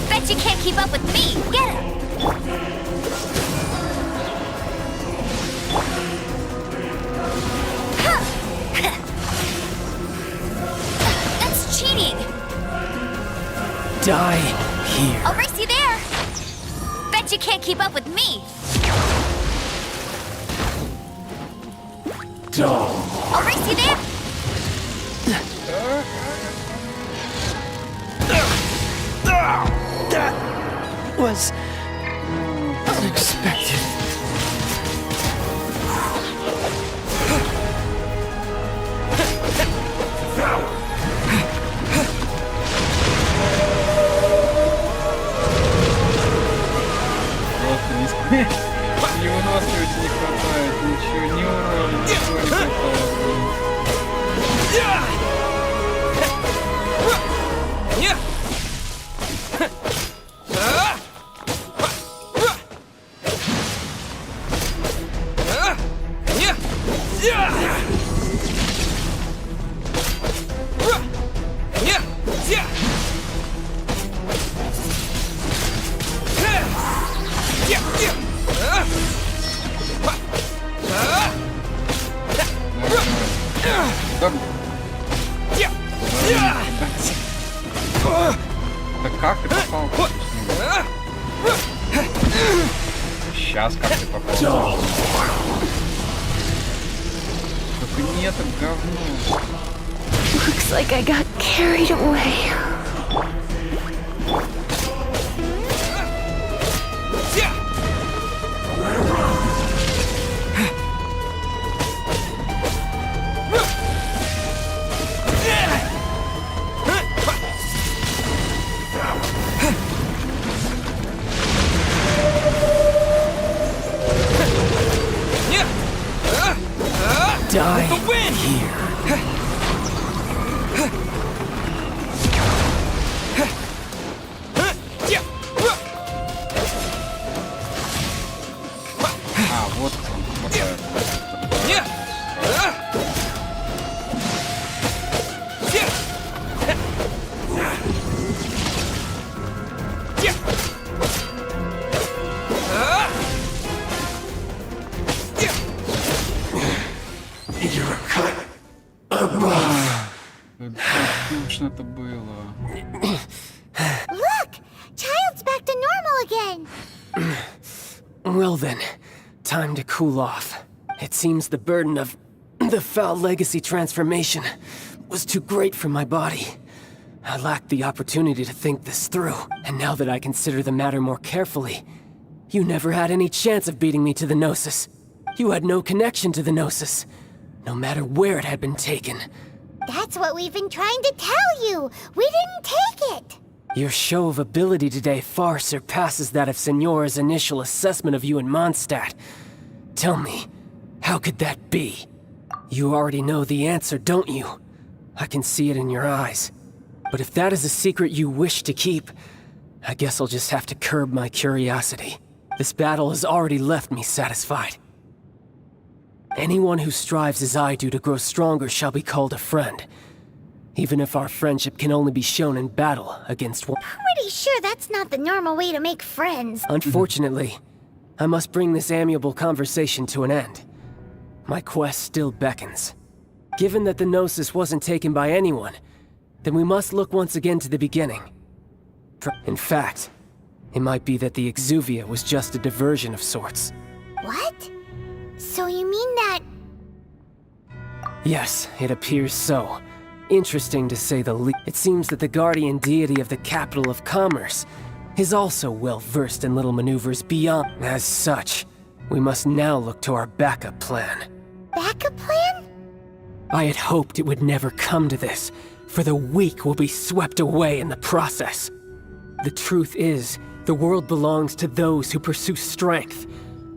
Bet you can't keep up with me! Get him! That's cheating! Die here. I'll race you there! Bet you can't keep up with me! I'll race you there! That was unexpected. Просто не выносливости не хватает, ничего, ни урона, ничего не хватает. Да как ты попал? Сейчас как ты попал? Только нет, говно. Looks like I got carried away. Die here. А, вот он, вот это. You're cut above. Как скучно это было. Look! Child's back to normal again! Well then, time to cool off. It seems the burden of the foul legacy transformation was too great for my body. I lacked the opportunity to think this through, and now that I consider the matter more carefully, you never had any chance of beating me to the Gnosis. You had no connection to the Gnosis, no matter where it had been taken. That's what we've been trying to tell you! We didn't take it! Your show of ability today far surpasses that of Signora's initial assessment of you in Mondstadt. Tell me, how could that be? You already know the answer, don't you? I can see it in your eyes. But if that is a secret you wish to keep, I guess I'll just have to curb my curiosity. This battle has already left me satisfied. Anyone who strives as I do to grow stronger shall be called a friend. Even if our friendship can only be shown in battle against one. Pretty sure that's not the normal way to make friends. Unfortunately, I must bring this amiable conversation to an end. My quest still beckons. Given that the Gnosis wasn't taken by anyone, then we must look once again to the beginning. In fact, it might be that the Exuvia was just a diversion of sorts. What? So you mean that... Yes, it appears so. Interesting to say the least. It seems that the guardian deity of the capital of commerce is also well versed in little maneuvers beyond. As such, we must now look to our backup plan. Backup plan? I had hoped it would never come to this, for the weak will be swept away in the process. The truth is, the world belongs to those who pursue strength.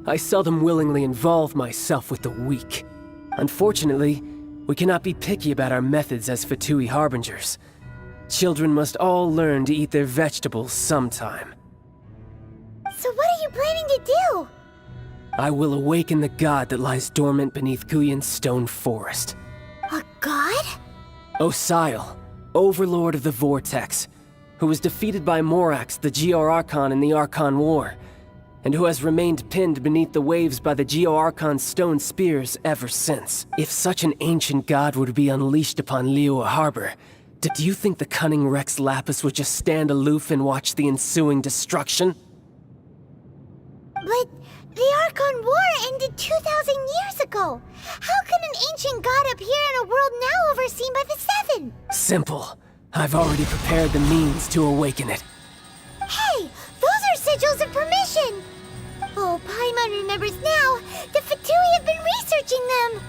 I seldom willingly involve myself with the weak. Unfortunately, we cannot be picky about our methods as Fatui Harbingers. Children must all learn to eat their vegetables sometime. So what are you planning to do? I will awaken the god that lies dormant beneath Guyon's stone forest. A god? Osial, overlord of the Vortex, who was defeated by Morax, the Geo-Archon in the Archon War, and who has remained pinned beneath the waves by the Geo-Archon's stone spears ever since. If such an ancient god were to be unleashed upon Liyue Harbor, do you think the cunning Rex Lapis would just stand aloof and watch the ensuing destruction? But the Archon War ended 2,000 years ago. How can an ancient god appear in a world now overseen by the Seven? Simple. I've already prepared the means to awaken it. Hey, those are sigils of permission. Oh, Paimon remembers now. The Fatui have been researching them.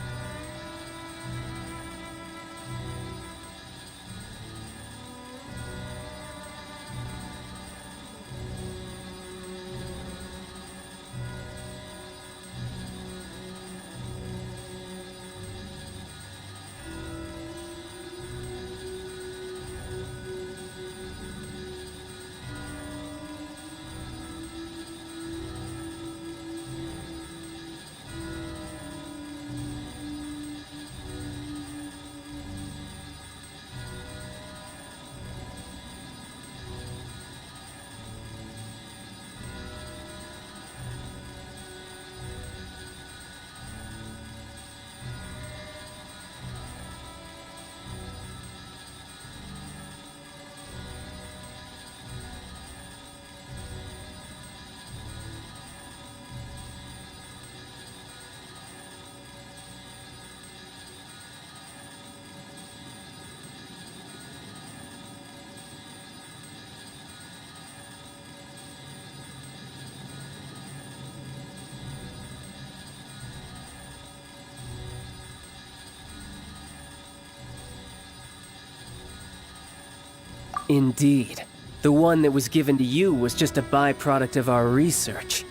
Indeed. The one that was given to you was just a byproduct of our research.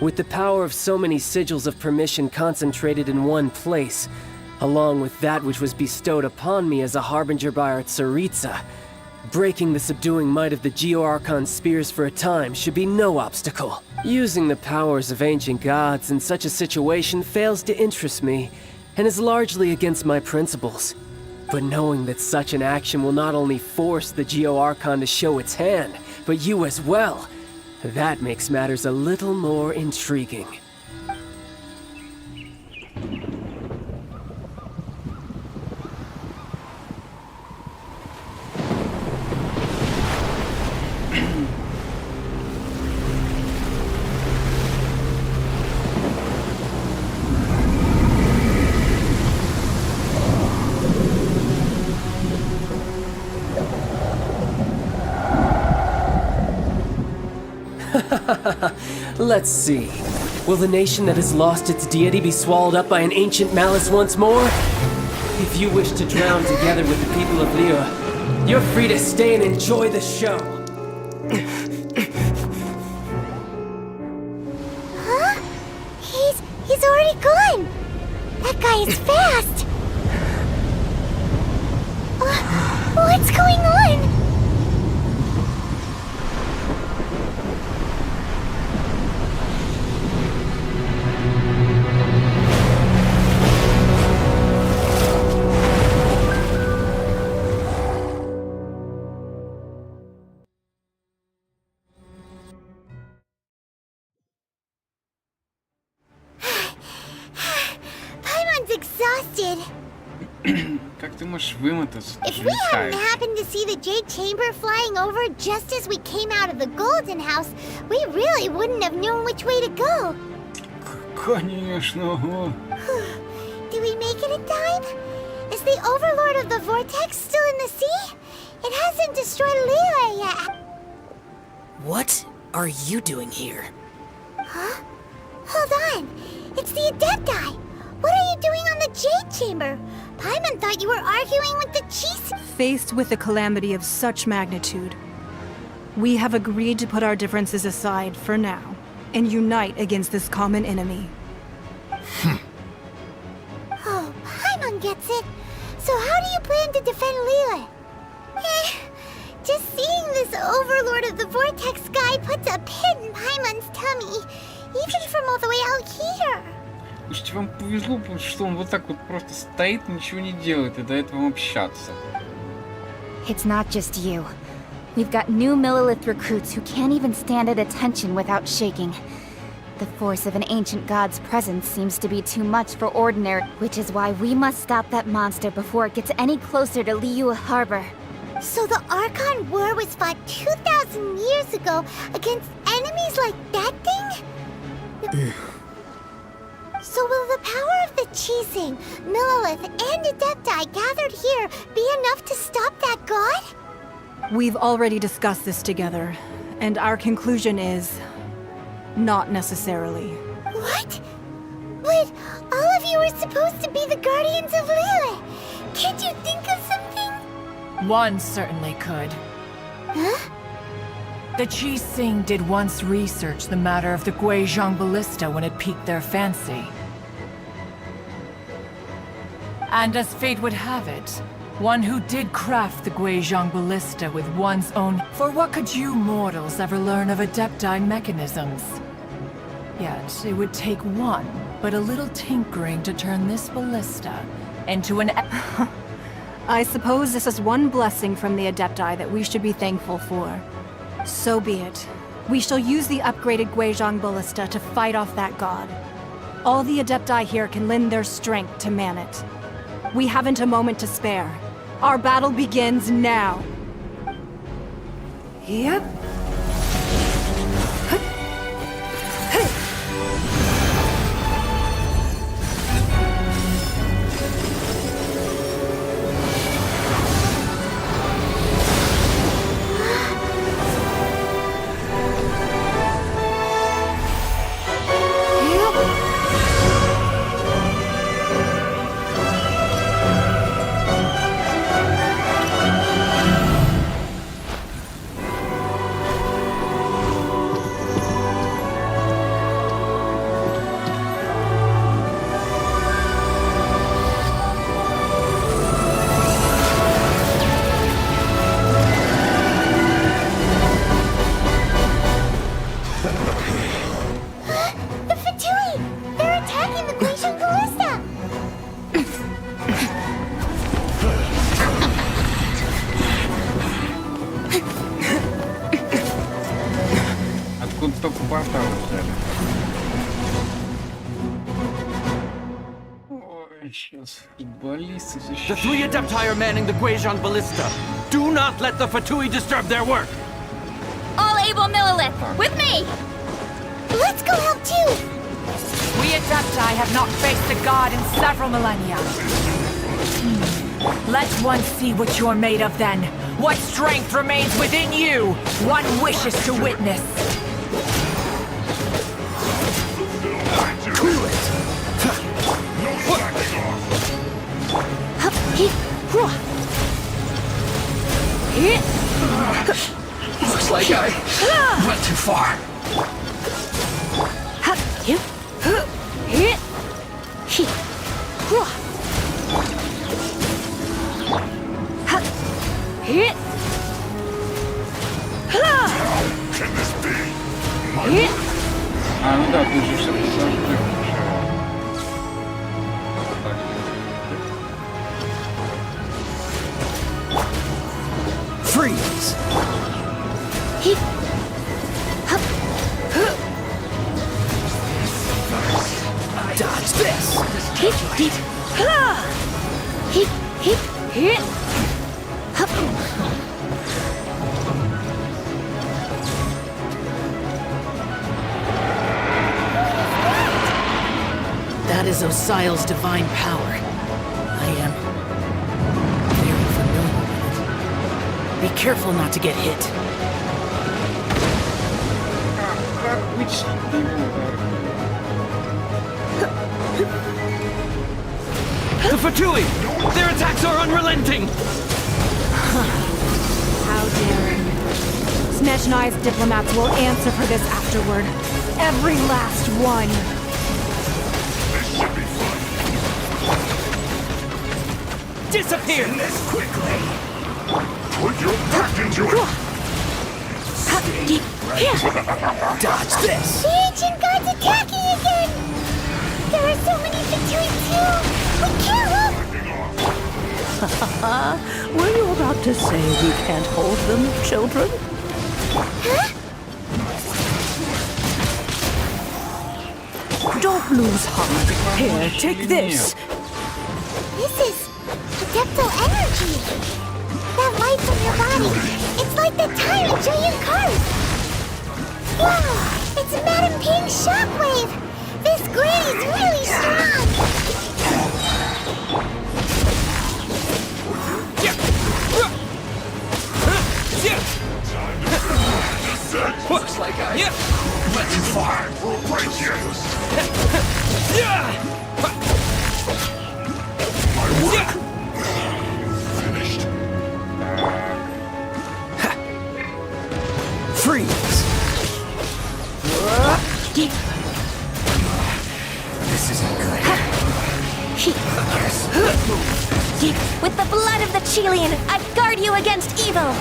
With the power of so many sigils of permission concentrated in one place, along with that which was bestowed upon me as a harbinger by our Tsaritsa, breaking the subduing might of the Geo-Archon spears for a time should be no obstacle. Using the powers of ancient gods in such a situation fails to interest me, and is largely against my principles. But knowing that such an action will not only force the Geo-Archon to show its hand, but you as well, that makes matters a little more intriguing. Let's see. Will the nation that has lost its deity be swallowed up by an ancient malice once more? If you wish to drown together with the people of Li Yué, you're free to stay and enjoy the show. Huh? He's already gone! That guy is fast! What's going on? Exhausted. Как ты можешь вымотаться? Ты If же we hadn't летаешь. happened to see the Jade Chamber flying over just as we came out of the Golden House, we really wouldn't have known which way to go. Конечно. Did we make it in time? Is the Overlord of the Vortex still in the sea? It hasn't destroyed Li Yué yet. What are you doing here? Huh? Hold on. It's the Adepti. What are you doing on the Jade Chamber? Paimon thought you were arguing with the Chief. Faced with a calamity of such magnitude, we have agreed to put our differences aside for now and unite against this common enemy. Oh, Paimon gets it. So how do you plan to defend Li Yué? Just seeing this Overlord of the Vortex guy puts a pit in Paimon's tummy, even from all the way out here. Слушайте, вам повезло, потому что он вот так вот просто стоит, ничего не делает и дает вам общаться. It's not just you. We've got new Millilith recruits who can't even stand at attention without shaking. The force of an ancient god's presence seems to be too much for ordinary, which is why we must stop that monster before it gets any closer to Li Yué Harbor. So the Archon War was fought 2,000 years ago against enemies like that thing? So will the power of the Qixing, Millilith, and Adepti gathered here be enough to stop that god? We've already discussed this together, and our conclusion is... not necessarily. What? But all of you were supposed to be the guardians of Li Yué. Can't you think of something? One certainly could. Huh? The Qixing did once research the matter of the Guizhong Ballista when it piqued their fancy. And as fate would have it, one who did craft the Guizhong Ballista with one's own... For what could you mortals ever learn of Adepti mechanisms? Yet, it would take one, but a little tinkering to turn this ballista into an... I suppose this is one blessing from the Adepti that we should be thankful for. So be it. We shall use the upgraded Guizhong Ballista to fight off that god. All the Adepti here can lend their strength to man it. We haven't a moment to spare. Our battle begins now. Yep. порталы ждали. Ой, сейчас футболисты The защищают. three Adepti are manning the Guizhong Ballista. Do not let the Fatui disturb their work. All able Millilith, with me! Let's go help too! We Adepti have not faced a god in several millennia. Let one see what you're made of then. What strength remains within you? One wishes to witness. Cool it! No backing off! Looks like I went too far. Can this be? А, ну да, ты же все зажгли. Freeze! Dodge this! That is Osial's divine power. I am very familiar with it. Be careful not to get hit. Как вычислить его удар? The Fatui! Their attacks are unrelenting! How daring. Snetch and I's diplomats will answer for this afterward. Every last one. This should be fun. Disappear! End this quickly. Put your back into it. Dodge this! The ancient god's attacking again! There are so many Fatui too! We can't help! Were you about to say we can't hold them, children? Huh? Don't lose heart. Here, take this. This is Adeptal energy! That light from your body, it's like the tyrant giant curse! Wow! It's Madame Ping's shockwave! This grid is really strong! Looks like I went too far. We'll break you. My work finished. Freeze! This isn't good. With the blood of the Chilean, I guard you against evil.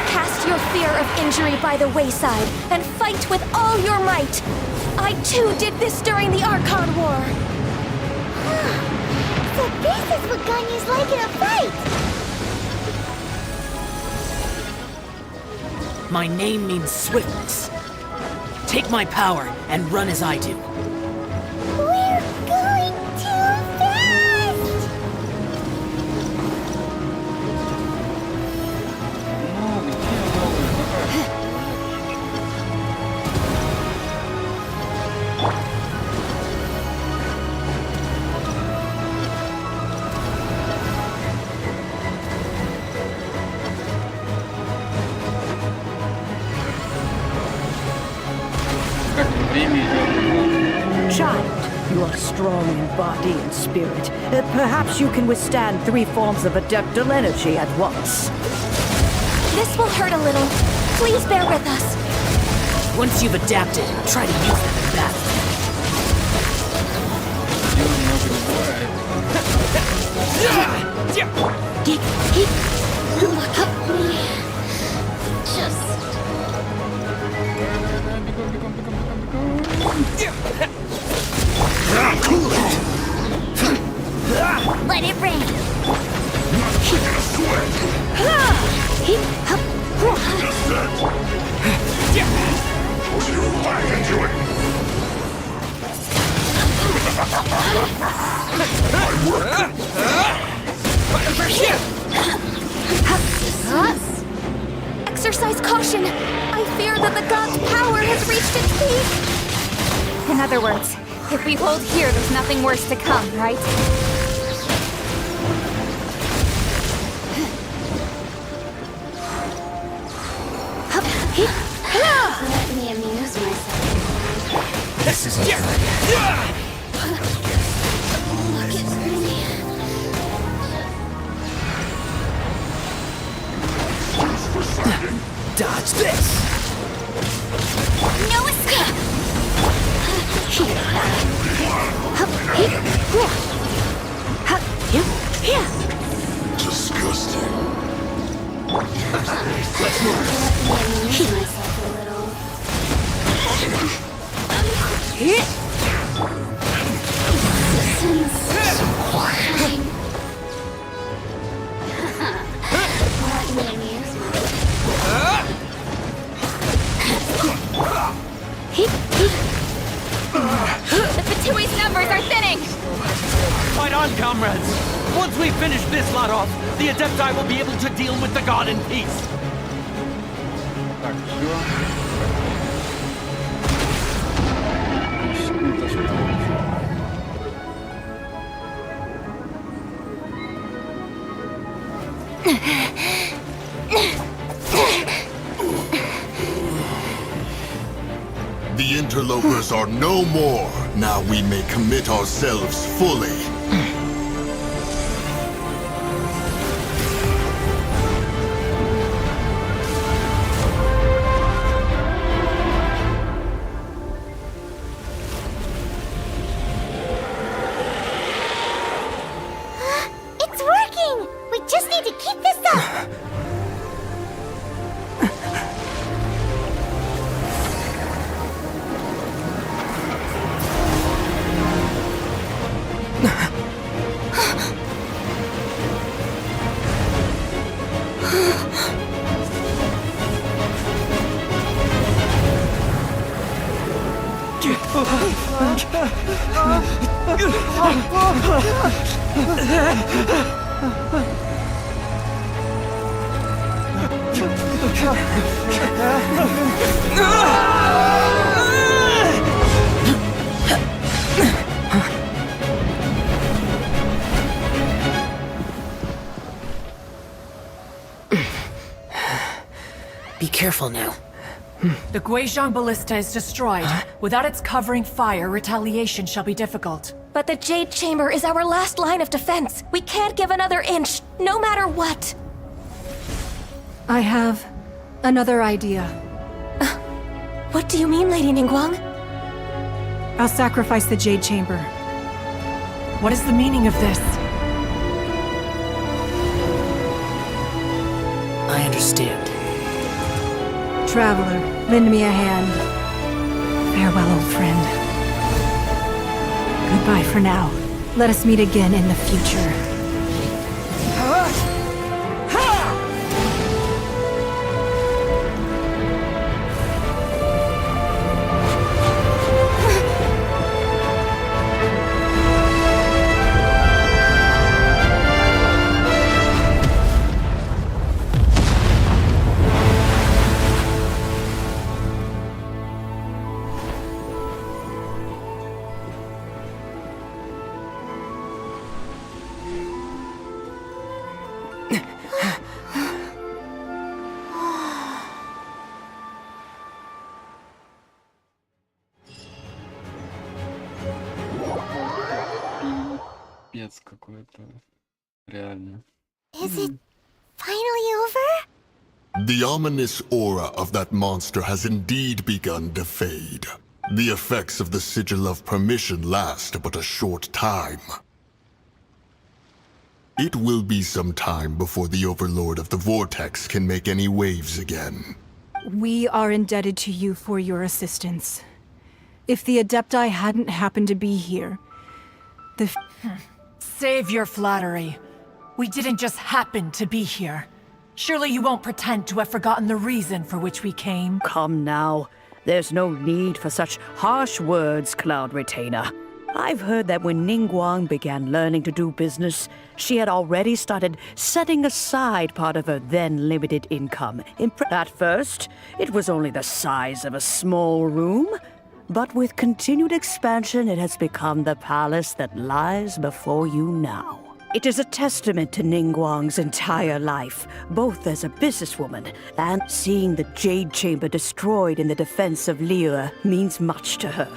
Cast your fear of injury by the wayside and fight with all your might. I too did this during the Archon War. So this is what Ganyu's like in a fight! My name means swiftness. Take my power and run as I do. We're going too fast! Ну, где новый? Как время идет. Child, you are strong in body and spirit. Perhaps you can withstand 3 forms of adeptal energy at once. This will hurt a little. Please bear with us. Once you've adapted, try to use them in battle. Look at me. Just... Let it rain. Just that. Exercise caution! I fear that the god's power has reached its peak! In other words, if we hold here, there's nothing worse to come, right? Let me amuse myself. This is Look at me. Dodge this! No escape! Disgusting. Let's move myself a little. Let me amuse myself. The Fatui's numbers are thinning! Fight on, comrades! Once we finish this lot off, the Adepti will be able to deal with the god in peace. Так, все. Это что? The interlopers are no more. Now we may commit ourselves fully. It's working! We just need to keep this up! Be careful now. The Guizhong Ballista is destroyed. Without its covering fire, retaliation shall be difficult. But the Jade Chamber is our last line of defense. We can't give another inch, no matter what. I have another idea. What do you mean, Lady Ningguang? I'll sacrifice the Jade Chamber. What is the meaning of this? I understand. Traveler, lend me a hand. Farewell, old friend. Goodbye for now. Let us meet again in the future. Пец какой-то. Реально. Is it finally over? The ominous aura of that monster has indeed begun to fade. The effects of the Sigil of Permission last but a short time. It will be some time before the Overlord of the Vortex can make any waves again. We are indebted to you for your assistance. If the Adepti hadn't happened to be here, the... Save your flattery. We didn't just happen to be here. Surely you won't pretend to have forgotten the reason for which we came. Come now. There's no need for such harsh words, Cloud Retainer. I've heard that when Ningguang began learning to do business, she had already started setting aside part of her then limited income. At first, it was only the size of a small room, but with continued expansion, it has become the palace that lies before you now. It is a testament to Ningguang's entire life, both as a businesswoman and seeing the Jade Chamber destroyed in the defense of Li Yué means much to her.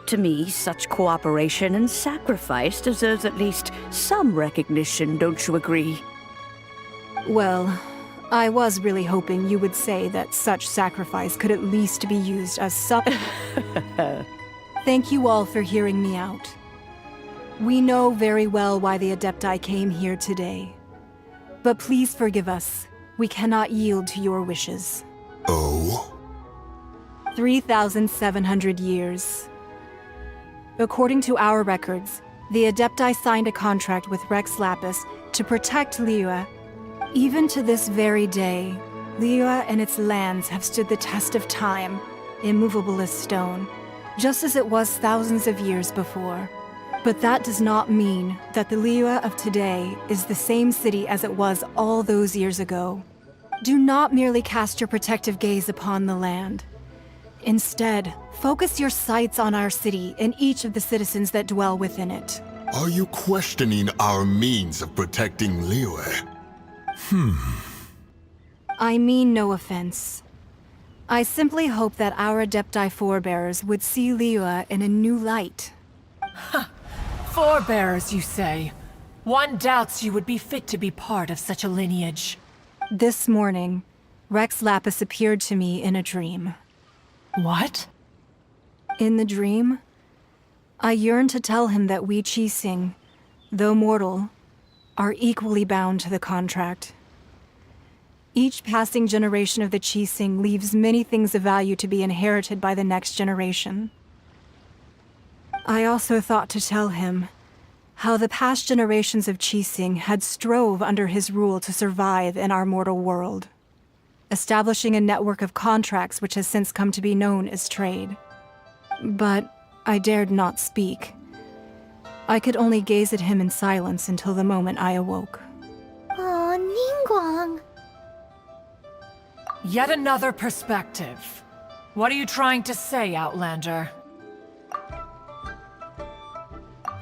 To me, such cooperation and sacrifice deserves at least some recognition, don't you agree? Well, I was really hoping you would say that such sacrifice could at least be used as some. Thank you all for hearing me out. We know very well why the Adepti came here today. But please forgive us. We cannot yield to your wishes. Oh? 3,700 years. According to our records, the Adepti signed a contract with Rex Lapis to protect Li Yué. Even to this very day, Li Yué and its lands have stood the test of time, immovable as stone, just as it was thousands of years before. But that does not mean that the Li Yué of today is the same city as it was all those years ago. Do not merely cast your protective gaze upon the land. Instead, focus your sights on our city and each of the citizens that dwell within it. Are you questioning our means of protecting Li Yué? I mean no offense. I simply hope that our Adepti forebears would see Li Yué in a new light. Forebearers, you say? One doubts you would be fit to be part of such a lineage. This morning, Rex Lapis appeared to me in a dream. What? In the dream, I yearned to tell him that we Qixing, though mortal, are equally bound to the contract. Each passing generation of the Qixing leaves many things of value to be inherited by the next generation. I also thought to tell him how the past generations of Qixing had strove under his rule to survive in our mortal world, establishing a network of contracts which has since come to be known as trade. But I dared not speak. I could only gaze at him in silence until the moment I awoke. Oh, Ningguang. Yet another perspective. What are you trying to say, Outlander?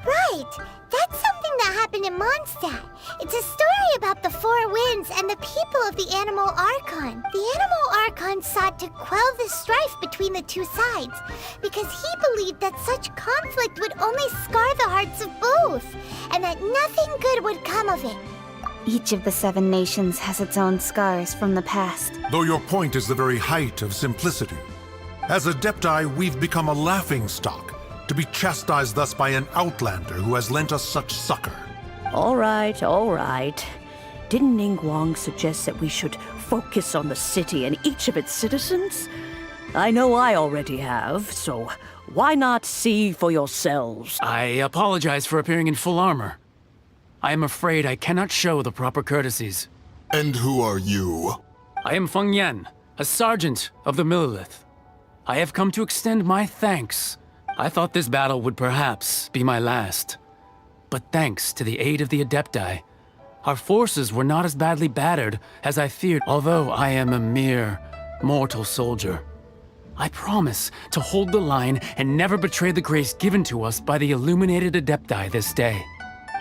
Right! That's something that happened in Mondstadt. It's a story about the Four Winds and the people of the Animal Archon. The Animal Archon sought to quell the strife between the two sides, because he believed that such conflict would only scar the hearts of both, and that nothing good would come of it. Each of the 7 nations has its own scars from the past. Though your point is the very height of simplicity. As Adepti, we've become a laughingstock, to be chastised thus by an outlander who has lent us such succor. All right, all right. Didn't Ningguang suggest that we should focus on the city and each of its citizens? I know I already have, so why not see for yourselves? I apologize for appearing in full armor. I am afraid I cannot show the proper courtesies. And who are you? I am Feng Yan, a sergeant of the Millilith. I have come to extend my thanks. I thought this battle would perhaps be my last. But thanks to the aid of the Adepti, our forces were not as badly battered as I feared, although I am a mere mortal soldier. I promise to hold the line and never betray the grace given to us by the illuminated Adepti this day.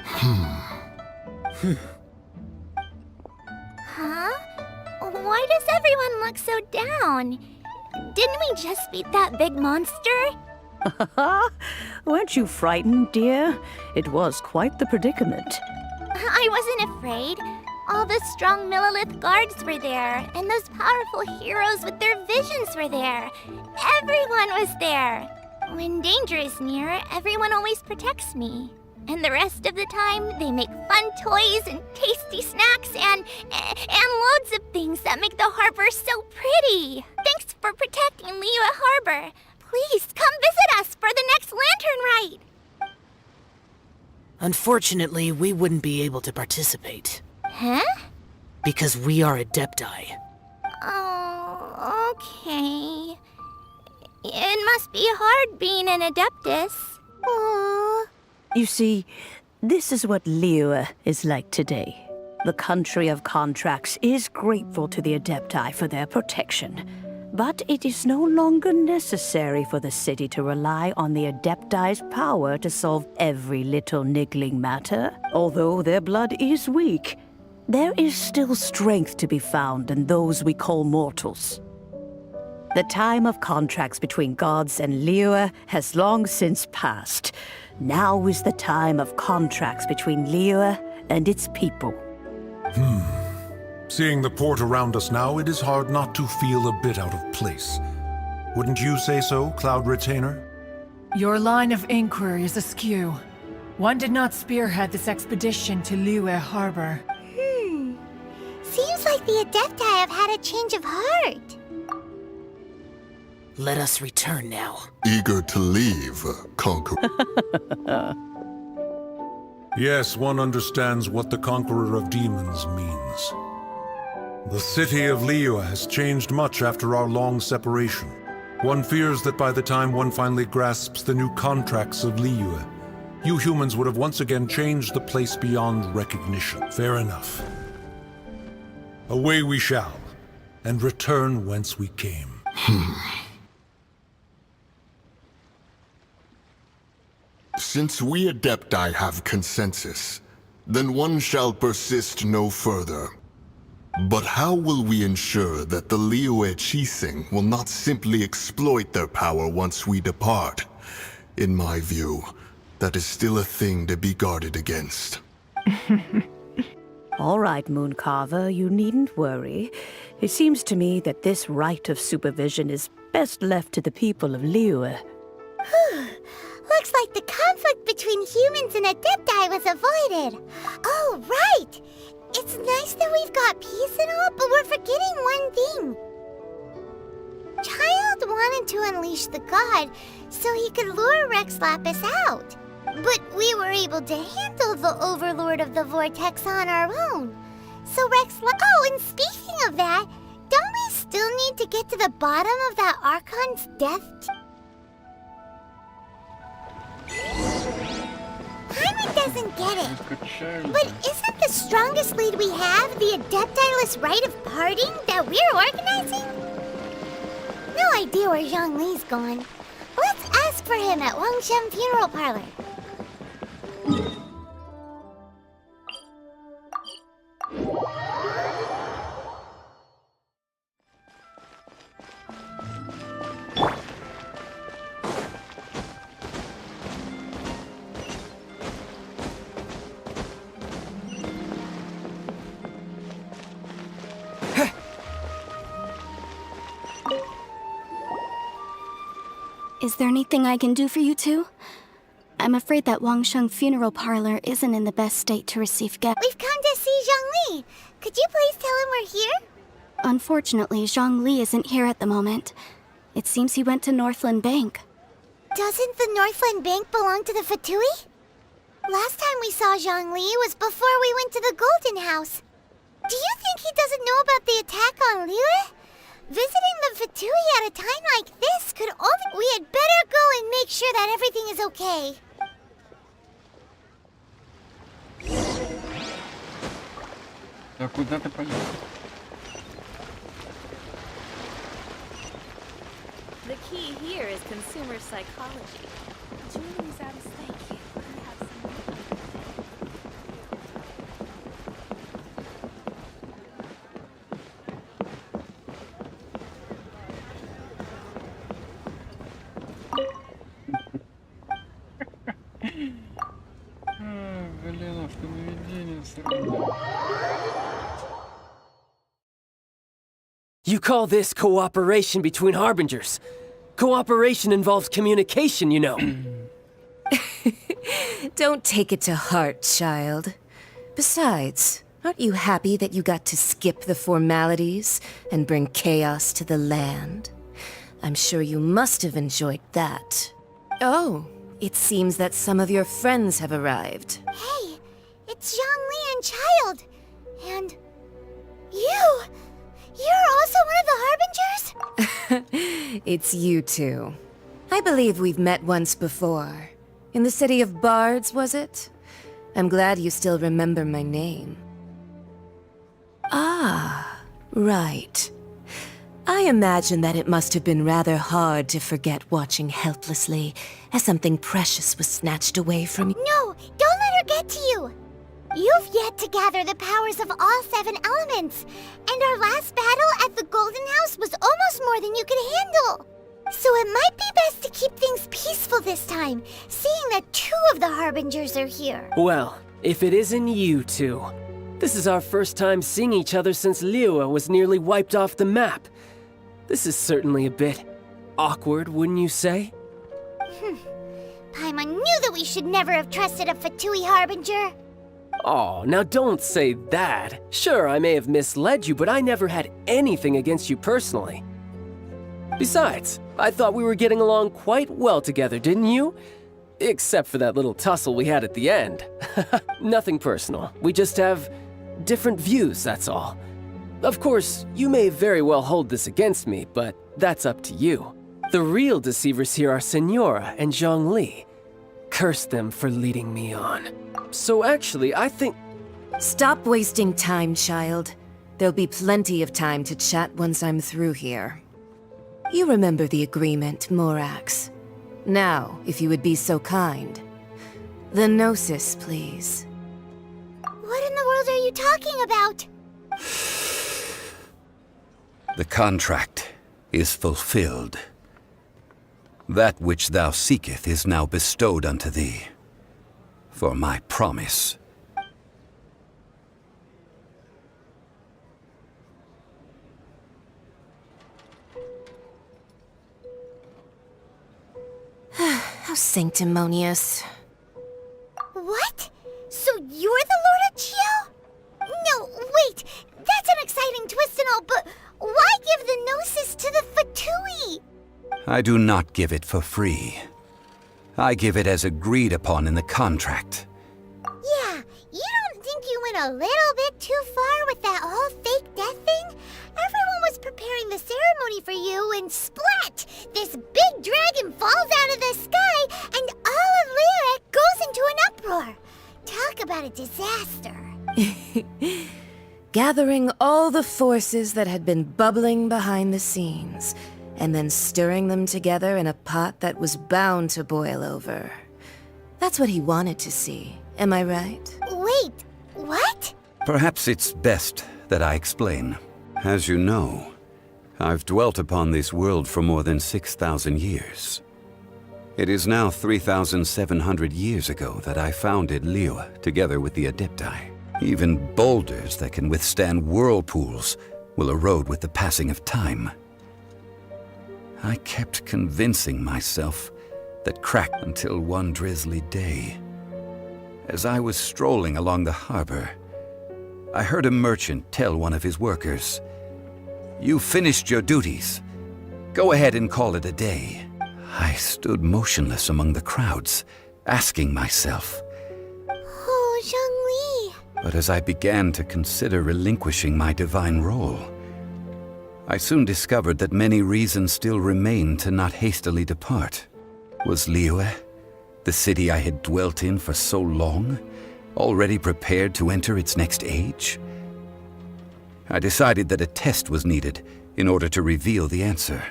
Huh? Why does everyone look so down? Didn't we just beat that big monster? Weren't you frightened, dear? It was quite the predicament. I wasn't afraid. All the strong Millilith guards were there, and those powerful heroes with their visions were there. Everyone was there. When danger is near, everyone always protects me. And the rest of the time, they make fun toys and tasty snacks and loads of things that make the harbor so pretty. Thanks for protecting Li Yué Harbor. Please, come visit us for the next lantern rite! Unfortunately, we wouldn't be able to participate. Huh? Because we are Adepti. Oh, okay. It must be hard being an Adeptus. Aww. You see, this is what Liyue is like today. The country of contracts is grateful to the Adepti for their protection. But it is no longer necessary for the city to rely on the Adepti's power to solve every little niggling matter. Although their blood is weak, there is still strength to be found in those we call mortals. The time of contracts between gods and Liyue has long since passed. Now is the time of contracts between Liyue and its people. Seeing the port around us now, it is hard not to feel a bit out of place. Wouldn't you say so, Cloud Retainer? Your line of inquiry is askew. One did not spearhead this expedition to Li Yué Harbor. Seems like the Adepti have had a change of heart. Let us return now. Eager to leave, Conqueror. Yes, one understands what the Conqueror of Demons means. The city of Liyue has changed much after our long separation. One fears that by the time one finally grasps the new contracts of Liyue, you humans would have once again changed the place beyond recognition. Fair enough. Away we shall, and return whence we came. Since we Adepti have consensus, then one shall persist no further. But how will we ensure that the Liyue Qixing will not simply exploit their power once we depart? In my view, that is still a thing to be guarded against. All right, Mooncarver, you needn't worry. It seems to me that this right of supervision is best left to the people of Liyue. Looks like the conflict between humans and Adepti was avoided. Oh, right! It's nice that we've got peace and all, but we're forgetting one thing. Child wanted to unleash the god so he could lure Rex Lapis out. But we were able to handle the Overlord of the Vortex on our own. So Oh, and speaking of that, don't we still need to get to the bottom of that Archon's death? Hyman doesn't get it. But isn't the strongest lead we have the Adeptiless rite of parting that we're organizing? No idea where Zhongli's gone. Let's ask for him at Wangshen Funeral Parlor. Is there anything I can do for you two? I'm afraid that Wangsheng Funeral Parlor isn't in the best state to receive guests. We've come to see Zhongli. Could you please tell him we're here? Unfortunately, Zhongli isn't here at the moment. It seems he went to Northland Bank. Doesn't the Northland Bank belong to the Fatui? Last time we saw Zhongli was before we went to the Golden House. Do you think he doesn't know about the attack on Liyue? Visiting the Fatui at a time like this could only... We had better go and make sure that everything is okay. Да куда ты поехал? The key here is consumer psychology. Julie's out of thank you. Блин, автонаведение сразу. You call this cooperation between Harbingers? Cooperation involves communication, you know. Don't take it to heart, child. Besides, aren't you happy that you got to skip the formalities and bring chaos to the land? I'm sure you must have enjoyed that. Oh, it seems that some of your friends have arrived. Hey, it's Zhongli and Child. And... you! You're also one of the Harbingers? It's you two. I believe we've met once before. In the city of bards, was it? I'm glad you still remember my name. Ah, right. I imagine that it must have been rather hard to forget watching helplessly as something precious was snatched away from you. No, don't let her get to you. You've yet to gather the powers of all 7 elements, and our last battle at the Golden House was almost more than you could handle. So it might be best to keep things peaceful this time, seeing that 2 of the Harbingers are here. Well, if it isn't you two. This is our first time seeing each other since Liyue was nearly wiped off the map. This is certainly a bit awkward, wouldn't you say? Paimon knew that we should never have trusted a Fatui Harbinger. Oh, now don't say that. Sure, I may have misled you, but I never had anything against you personally. Besides, I thought we were getting along quite well together, didn't you? Except for that little tussle we had at the end. Nothing personal. We just have different views, that's all. Of course, you may very well hold this against me, but that's up to you. The real deceivers here are Senora and Zhongli. Curse them for leading me on. So actually, I think... Stop wasting time, child. There'll be plenty of time to chat once I'm through here. You remember the agreement, Morax. Now, if you would be so kind. The Gnosis, please. What in the world are you talking about? The contract is fulfilled. That which thou seeketh is now bestowed unto thee. For my promise. How sanctimonious. What? So you're the Lord of Chiao? No, wait! That's an exciting twist and all, but why give the Gnosis to the Fatui? I do not give it for free. I give it as agreed upon in the contract. Yeah, you don't think you went a little bit too far with that whole fake death thing? Everyone was preparing the ceremony for you, and splat! This big dragon falls out of the sky, and all of Liyue goes into an uproar. Talk about a disaster. Gathering all the forces that had been bubbling behind the scenes, and then stirring them together in a pot that was bound to boil over. That's what he wanted to see, am I right? Wait, what? Perhaps it's best that I explain. As you know, I've dwelt upon this world for more than 6,000 years. It is now 3,700 years ago that I founded Liyue together with the Adepti. Even boulders that can withstand whirlpools will erode with the passing of time. I kept convincing myself that crack until one drizzly day. As I was strolling along the harbor, I heard a merchant tell one of his workers, "You finished your duties. Go ahead and call it a day." I stood motionless among the crowds, asking myself, Oh, Zhongli. But as I began to consider relinquishing my divine role, I soon discovered that many reasons still remained to not hastily depart. Was Liyue, the city I had dwelt in for so long, already prepared to enter its next age? I decided that a test was needed in order to reveal the answer,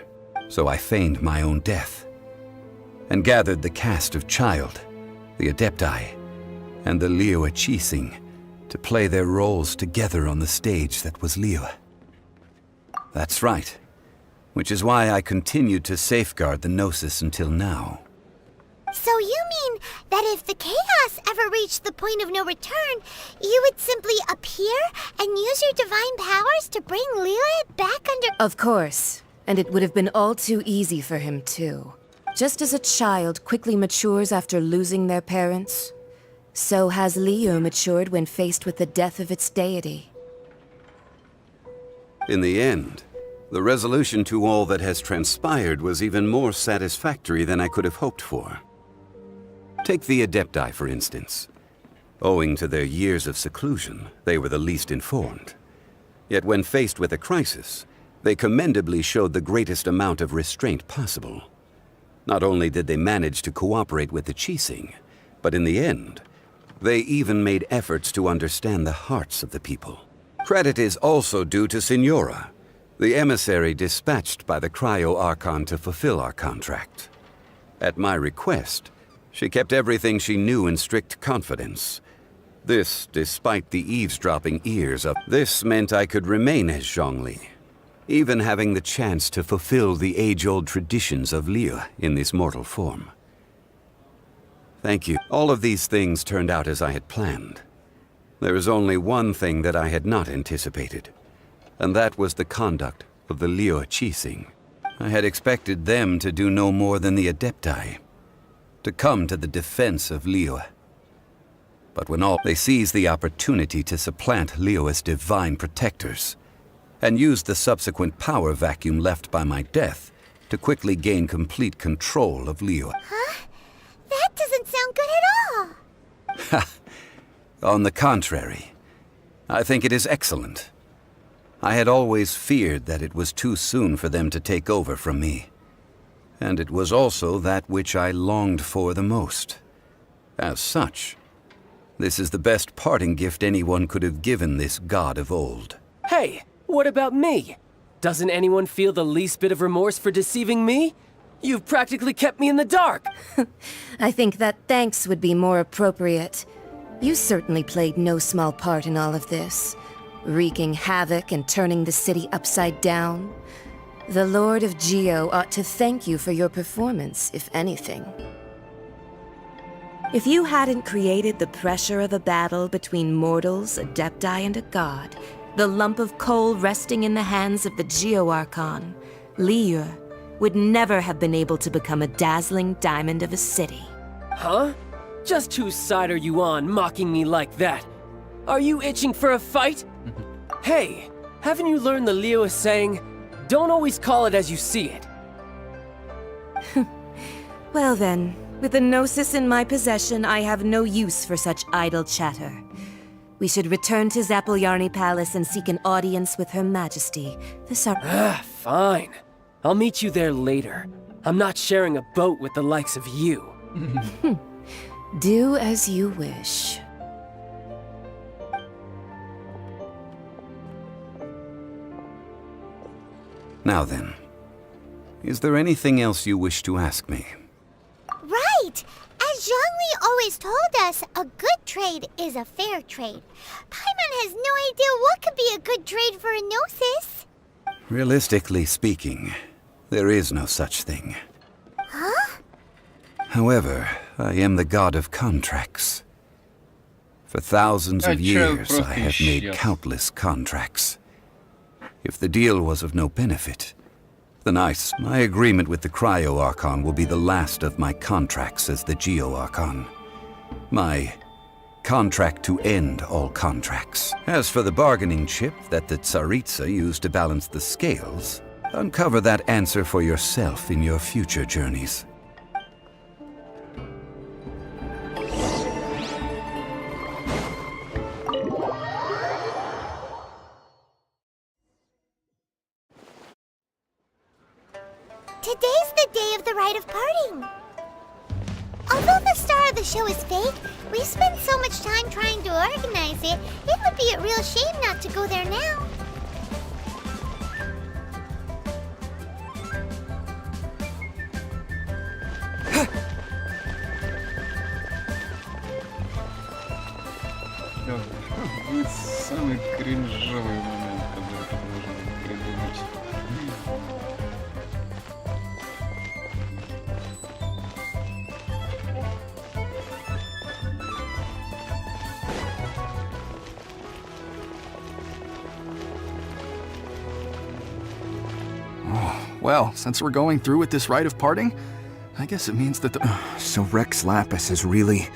so I feigned my own death, and gathered the cast of Child, the Adepti, and the Liyue Qixing to play their roles together on the stage that was Liyue. That's right, which is why I continued to safeguard the Gnosis until now. So you mean that if the chaos ever reached the point of no return, you would simply appear and use your divine powers to bring Liyue back under— Of course, and it would have been all too easy for him too. Just as a child quickly matures after losing their parents, so has Liyue matured when faced with the death of its deity. In the end, the resolution to all that has transpired was even more satisfactory than I could have hoped for. Take the Adepti, for instance. Owing to their years of seclusion, they were the least informed. Yet when faced with a crisis, they commendably showed the greatest amount of restraint possible. Not only did they manage to cooperate with the Qixing, but in the end, they even made efforts to understand the hearts of the people. Credit is also due to Signora, the emissary dispatched by the Cryo-Archon to fulfill our contract. At my request, she kept everything she knew in strict confidence. This, despite the eavesdropping ears of... This meant I could remain as Zhongli, even having the chance to fulfill the age-old traditions of Liu in this mortal form. Thank you. All of these things turned out as I had planned. There is only one thing that I had not anticipated, and that was the conduct of the Liu Qixing. I had expected them to do no more than the Adepti, to come to the defense of Liu. But when they seized the opportunity to supplant Liu as divine protectors, and used the subsequent power vacuum left by my death to quickly gain complete control of Liu. Huh? That doesn't sound good at all! On the contrary, I think it is excellent. I had always feared that it was too soon for them to take over from me. And it was also that which I longed for the most. As such, this is the best parting gift anyone could have given this god of old. Hey, what about me? Doesn't anyone feel the least bit of remorse for deceiving me? You've practically kept me in the dark. I think that thanks would be more appropriate. You certainly played no small part in all of this, wreaking havoc and turning the city upside down. The Lord of Geo ought to thank you for your performance, if anything. If you hadn't created the pressure of a battle between mortals, Adepti, and a god, the lump of coal resting in the hands of the Geo-Archon, Li Yué, would never have been able to become a dazzling diamond of a city. Huh? Just whose side are you on, mocking me like that? Are you itching for a fight? Hey, haven't you learned the Liu saying, don't always call it as you see it? Well then, with the Gnosis in my possession, I have no use for such idle chatter. We should return to Zapoljarny Palace and seek an audience with Her Majesty, the Fine. I'll meet you there later. I'm not sharing a boat with the likes of you. Do as you wish. Now then, is there anything else you wish to ask me? Right! As Zhongli always told us, a good trade is a fair trade. Paimon has no idea what could be a good trade for a Gnosis. Realistically speaking, there is no such thing. Huh? However, I am the god of contracts. For thousands of years, I have made countless contracts. If the deal was of no benefit, then my agreement with the Cryo-Archon will be the last of my contracts as the Geo-Archon. My contract to end all contracts. As for the bargaining chip that the Tsaritsa used to balance the scales, uncover that answer for yourself in your future journeys. Today's the day of the rite of parting. Although the star of the show is fake, we spent so much time trying to organize it, it would be a real shame not to go there now. Будет самый кринжовый момент, который ты можешь придумать. Well, since we're going through with this rite of parting, I guess it means that the... So Rex Lapis is really...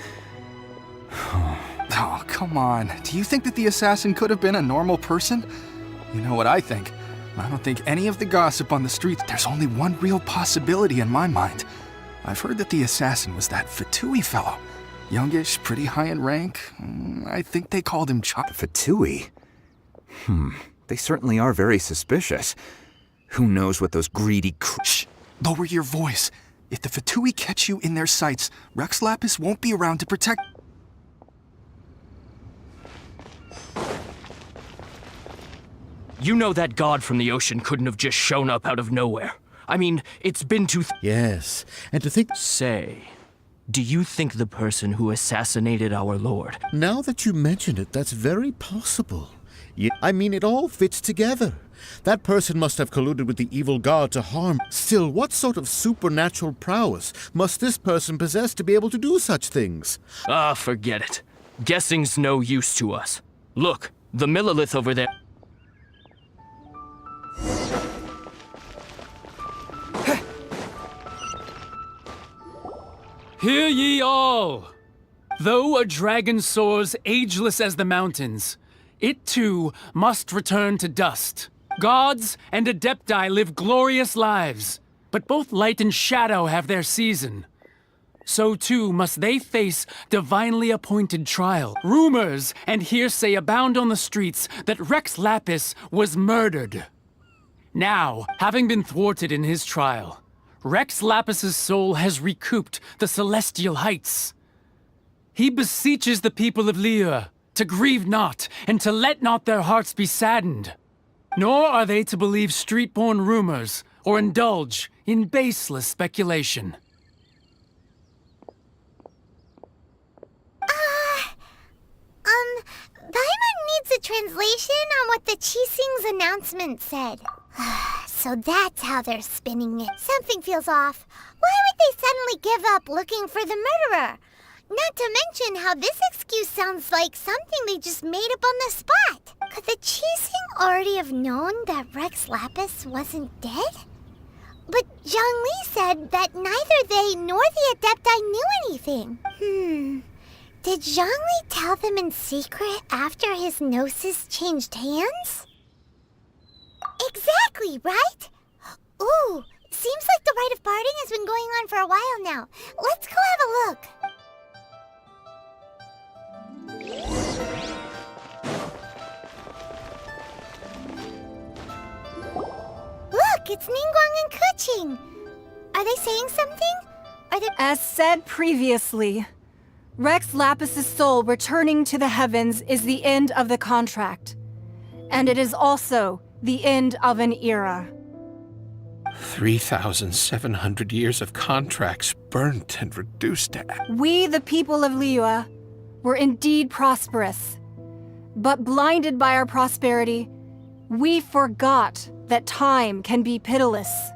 Oh, come on. Do you think that the assassin could have been a normal person? You know what I think. I don't think any of the gossip on the street. There's only one real possibility in my mind. I've heard that the assassin was that Fatui fellow. Youngish, pretty high in rank. I think they called him Fatui? They certainly are very suspicious. Who knows what those greedy Shh! Lower your voice. If the Fatui catch you in their sights, Rex Lapis won't be around to protect... You know that god from the ocean couldn't have just shown up out of nowhere. I mean, it's been Yes, and to think... Say, do you think the person who assassinated our lord... Now that you mention it, that's very possible. I mean, it all fits together. That person must have colluded with the evil god to harm. Still, what sort of supernatural prowess must this person possess to be able to do such things? Ah, forget it. Guessing's no use to us. Look, the Millilith over there... Hear ye all! Though a dragon soars ageless as the mountains, it too must return to dust. Gods and Adepti live glorious lives, but both light and shadow have their season. So too must they face divinely appointed trial. Rumors and hearsay abound on the streets that Rex Lapis was murdered. Now, having been thwarted in his trial, Rex Lapis's soul has recouped the celestial heights. He beseeches the people of Li Yué to grieve not and to let not their hearts be saddened. Nor are they to believe street-born rumors or indulge in baseless speculation. Paimon needs a translation on what the Qixing's announcement said. So that's how they're spinning it. Something feels off. Why would they suddenly give up looking for the murderer? Not to mention how this excuse sounds like something they just made up on the spot. Could the Qixing already have known that Rex Lapis wasn't dead? But Zhongli said that neither they nor the Adepti knew anything. Did Zhongli tell them in secret after his gnosis changed hands? Exactly, right? Ooh, seems like the rite of parting has been going on for a while now. Let's go have a look. Look, it's Ningguang and Keqing. Are they saying something? Are they... As said previously, Rex Lapis's soul returning to the heavens is the end of the contract. And it is also the end of an era. 3,700 years of contracts burnt and reduced to... We, the people of Li Yué, were indeed prosperous. But blinded by our prosperity, we forgot that time can be pitiless.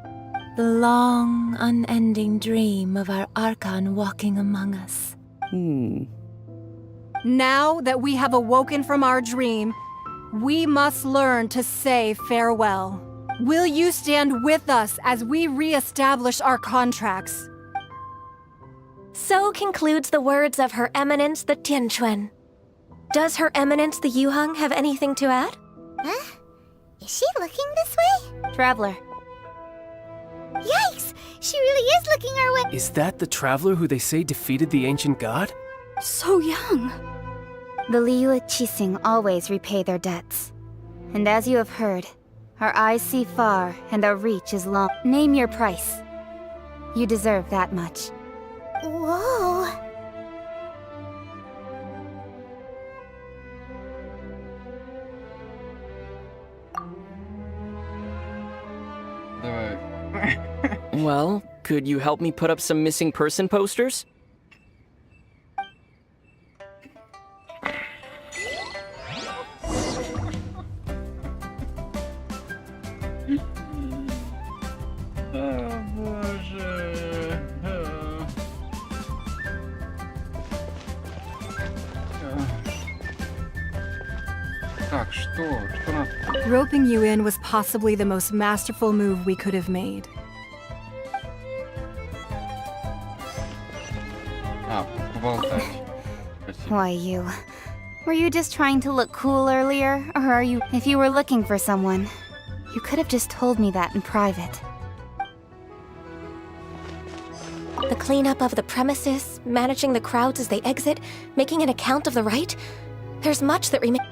The long, unending dream of our Archon walking among us. Now that we have awoken from our dream, we must learn to say farewell. Will you stand with us as we re-establish our contracts? So concludes the words of Her Eminence the Tianquan. Does Her Eminence the Yuheng have anything to add? Huh? Is she looking this way? Traveler. Yikes! She really is looking our way. Is that the traveler who they say defeated the ancient god? So young. The Li Yué Qixing always repay their debts. And as you have heard, our eyes see far and our reach is long. Name your price. You deserve that much. Whoa. Давай. Well, could you help me put up some missing person posters? О, боже. Так, что? Что нас... Roping you in was possibly the most masterful move we could have made. Поболтать. Why you? Were you just trying to look cool earlier? Or are you... If you were looking for someone, you could have just told me that in private. The cleanup of the premises, managing the crowds as they exit, making an account of the rite? There's much that remains.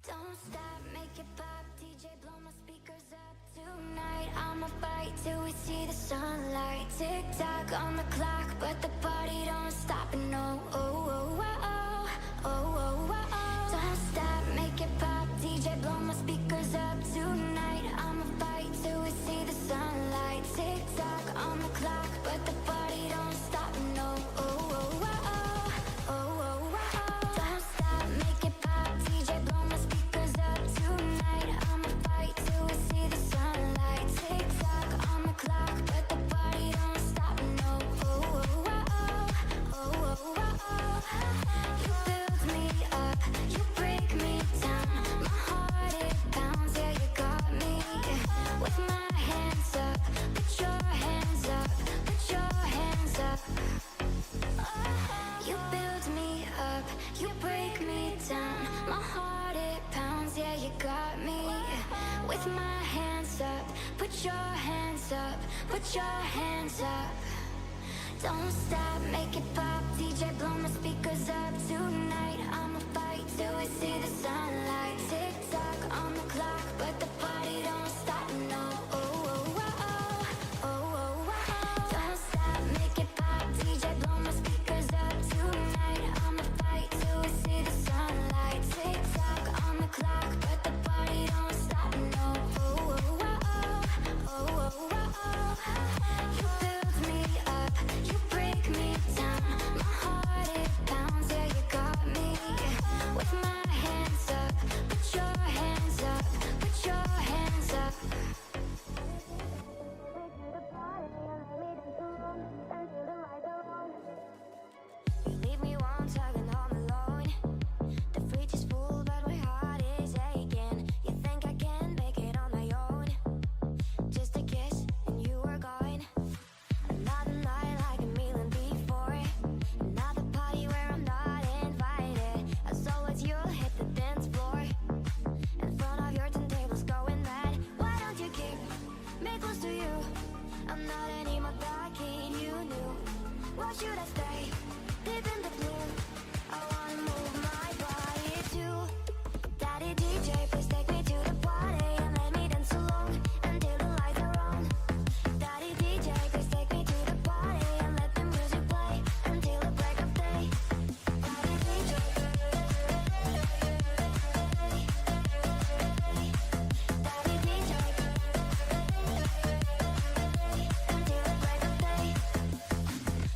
Don't stop, make it pop, DJ blow my speakers up tonight. I'ma fight till we see the sunlight. Tick tock on the clock, but the party don't stop. No, oh, oh, oh, oh, oh, oh, oh, oh. Don't stop, make it pop, DJ blow my speakers up tonight. I'ma fight till we see the sunlight. Tick tock on the clock, but the party don't stop. No, oh, oh, oh, oh, oh, oh, oh. Don't stop, make it pop, DJ blow my speakers up tonight. I'ma fight till we see the sunlight. Tick tock on the clock, but the party don't stop. No, oh, oh, oh, oh, oh, oh, oh. You build me up, you break me down. My heart it pounds, yeah, you got me. With my hands up, put your hands up, put your hands up. You build me up, you break me down. My heart it pounds, yeah, you got me. With my hands up, put your hands up, put your hands up. Don't stop, make it pop, DJ blow my speakers up tonight. I'ma fight till we see the sunlight. Tick tock on the clock, but the party don't stop. No, oh, oh, oh, oh, oh, oh, oh. Don't stop, make it pop, DJ blow my speakers up tonight. I'ma fight till we see the sunlight. Tick tock on the clock, but the party don't stop. No, oh, oh, oh, oh, oh, oh, oh. You build me up, you break me down. My heart it pounds, yeah, you got me. With my hands up, put your hands up, put your hands up. You leave me one second home alone. The fridge is full, but my heart is aching. You think I can make it on my own? Just a kiss and you were gone. Another night like a million before. Another party where I'm not invited. As always, you'll hit the dance floor in front of your turntables going mad. Why don't you keep me close to you? I'm not anymore talking, you knew. Why should I stay deep in the blue? I wanna move my body too. Daddy DJ, please take me to the party and let me dance along until the lights are on. Daddy DJ, please take me to the party and let the music play until the break of day. Daddy DJ, Daddy DJ, until the break of day.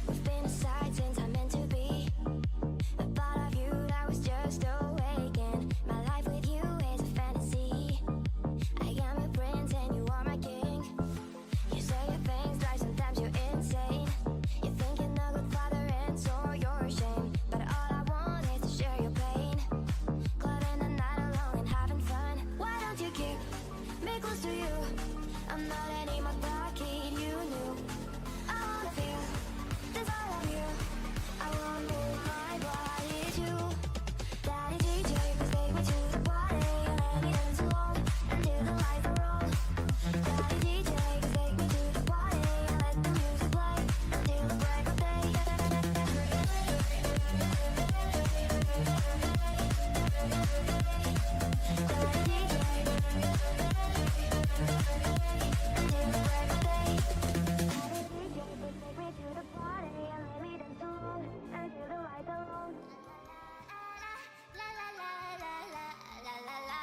We've been aside since I meant to be. The thought of you, that was just awakened. My life with you is a fantasy. I am your prince and you are my king. You say your things right, sometimes you're insane. You think you're no good father and so you're ashamed. But all I want is to share your pain. Clubbing the night alone and having fun. Why don't you keep me close to you? I'm not anymore talking, you knew. I wanna feel this all of you. I wanna move my body too. Daddy DJ, please take me to the party and let me dance along until the lights are on. Daddy DJ, please take me to the party and let the music play until the break of day. Daddy DJ, until the break of day. Daddy DJ, please take me to the party and let me dance along until the lights are on. La la la la la la la la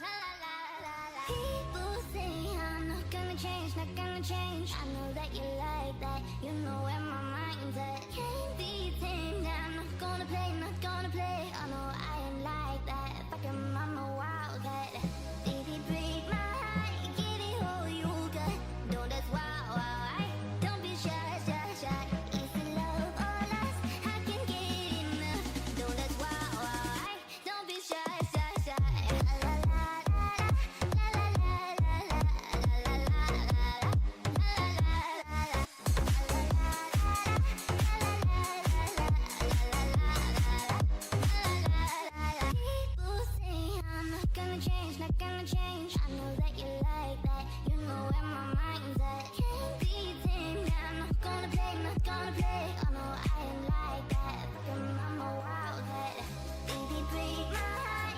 la la la la la. People say I'm not gonna change, not gonna change. I know that you like that, you know where my mind's at. Can't be tamed, I'm not gonna play, not gonna play. I know I ain't like that, fucking mama wildcat. Baby, break my heart, give it all you got. Don't that's wild, wild. Don't be shy, shy, shy. Is it love or lust? I can get enough. Don't that's wild, wild. Don't be shy, shy, shy. La la la la la la la la la la la la la People say I'm not gonna change, not gonna change. I know that you like that, you know where my mind's at. Can't be tamed, I'm not gonna play, not gonna play. I know I ain't like that, fucking mama wildcat. Baby, break my heart,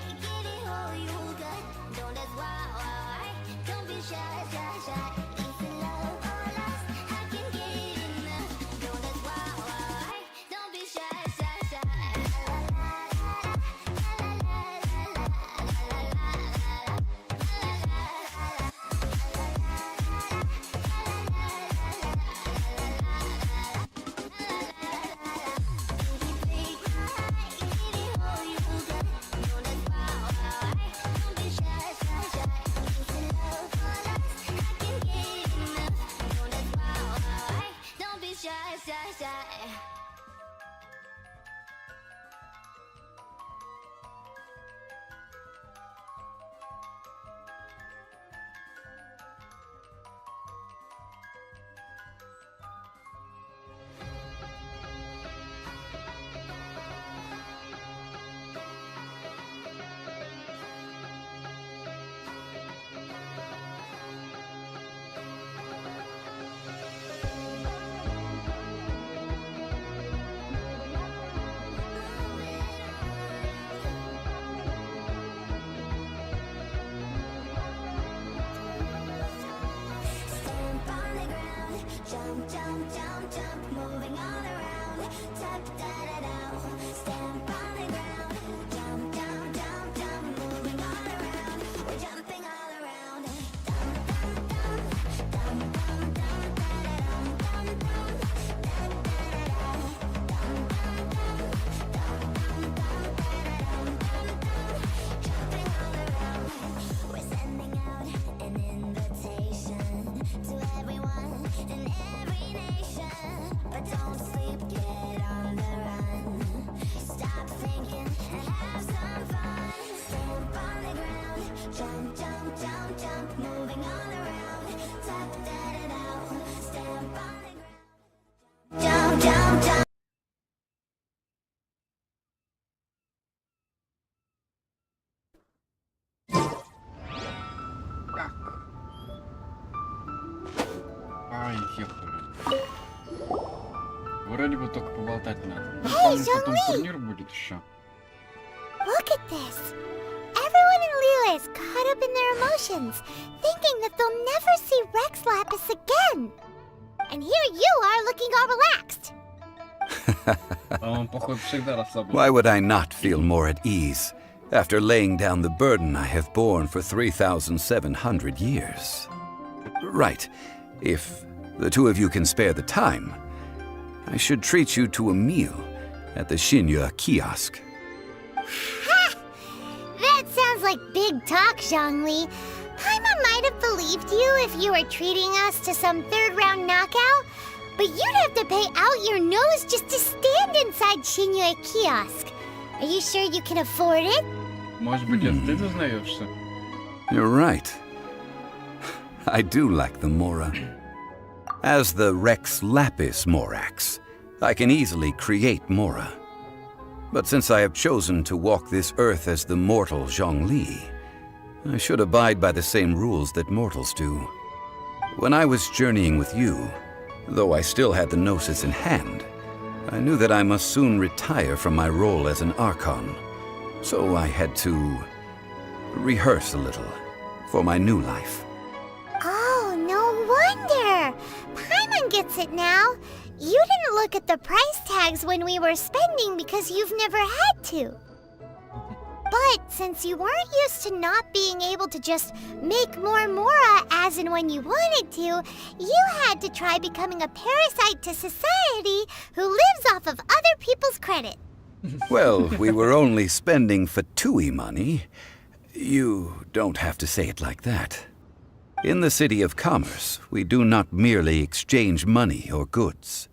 Вроде бы только поболтать надо. Ну, Hey, потом Zhongli! турнир будет еще. Look at this. Everyone in Liyue is caught up in their emotions, thinking that they'll never see Rex Lapis again. And here you are looking all relaxed. Он, походу, всегда расслаблен. Why would I not feel more at ease after laying down the burden I have borne for 3,700 years? Right. If the two of you can spare the time, I should treat you to a meal at the Xinyue kiosk. Ha! That sounds like big talk, Zhongli. Paimon might have believed you if you were treating us to some third-round knockout, but you'd have to pay out your nose just to stand inside Xinyue kiosk. Are you sure you can afford it? Может быть, это ты дознаешься? You're right. I do like the Mora. As the Rex Lapis Morax, I can easily create Mora. But since I have chosen to walk this earth as the mortal Zhongli, I should abide by the same rules that mortals do. When I was journeying with you, though I still had the Gnosis in hand, I knew that I must soon retire from my role as an Archon. So I had to rehearse a little for my new life. Oh, no wonder. Paimon gets it now. You didn't look at the price tags when we were spending because you've never had to. But since you weren't used to not being able to just make more Mora as and when you wanted to, you had to try becoming a parasite to society who lives off of other people's credit. Well, we were only spending Fatui money. You don't have to say it like that. In the City of Commerce, we do not merely exchange money or goods.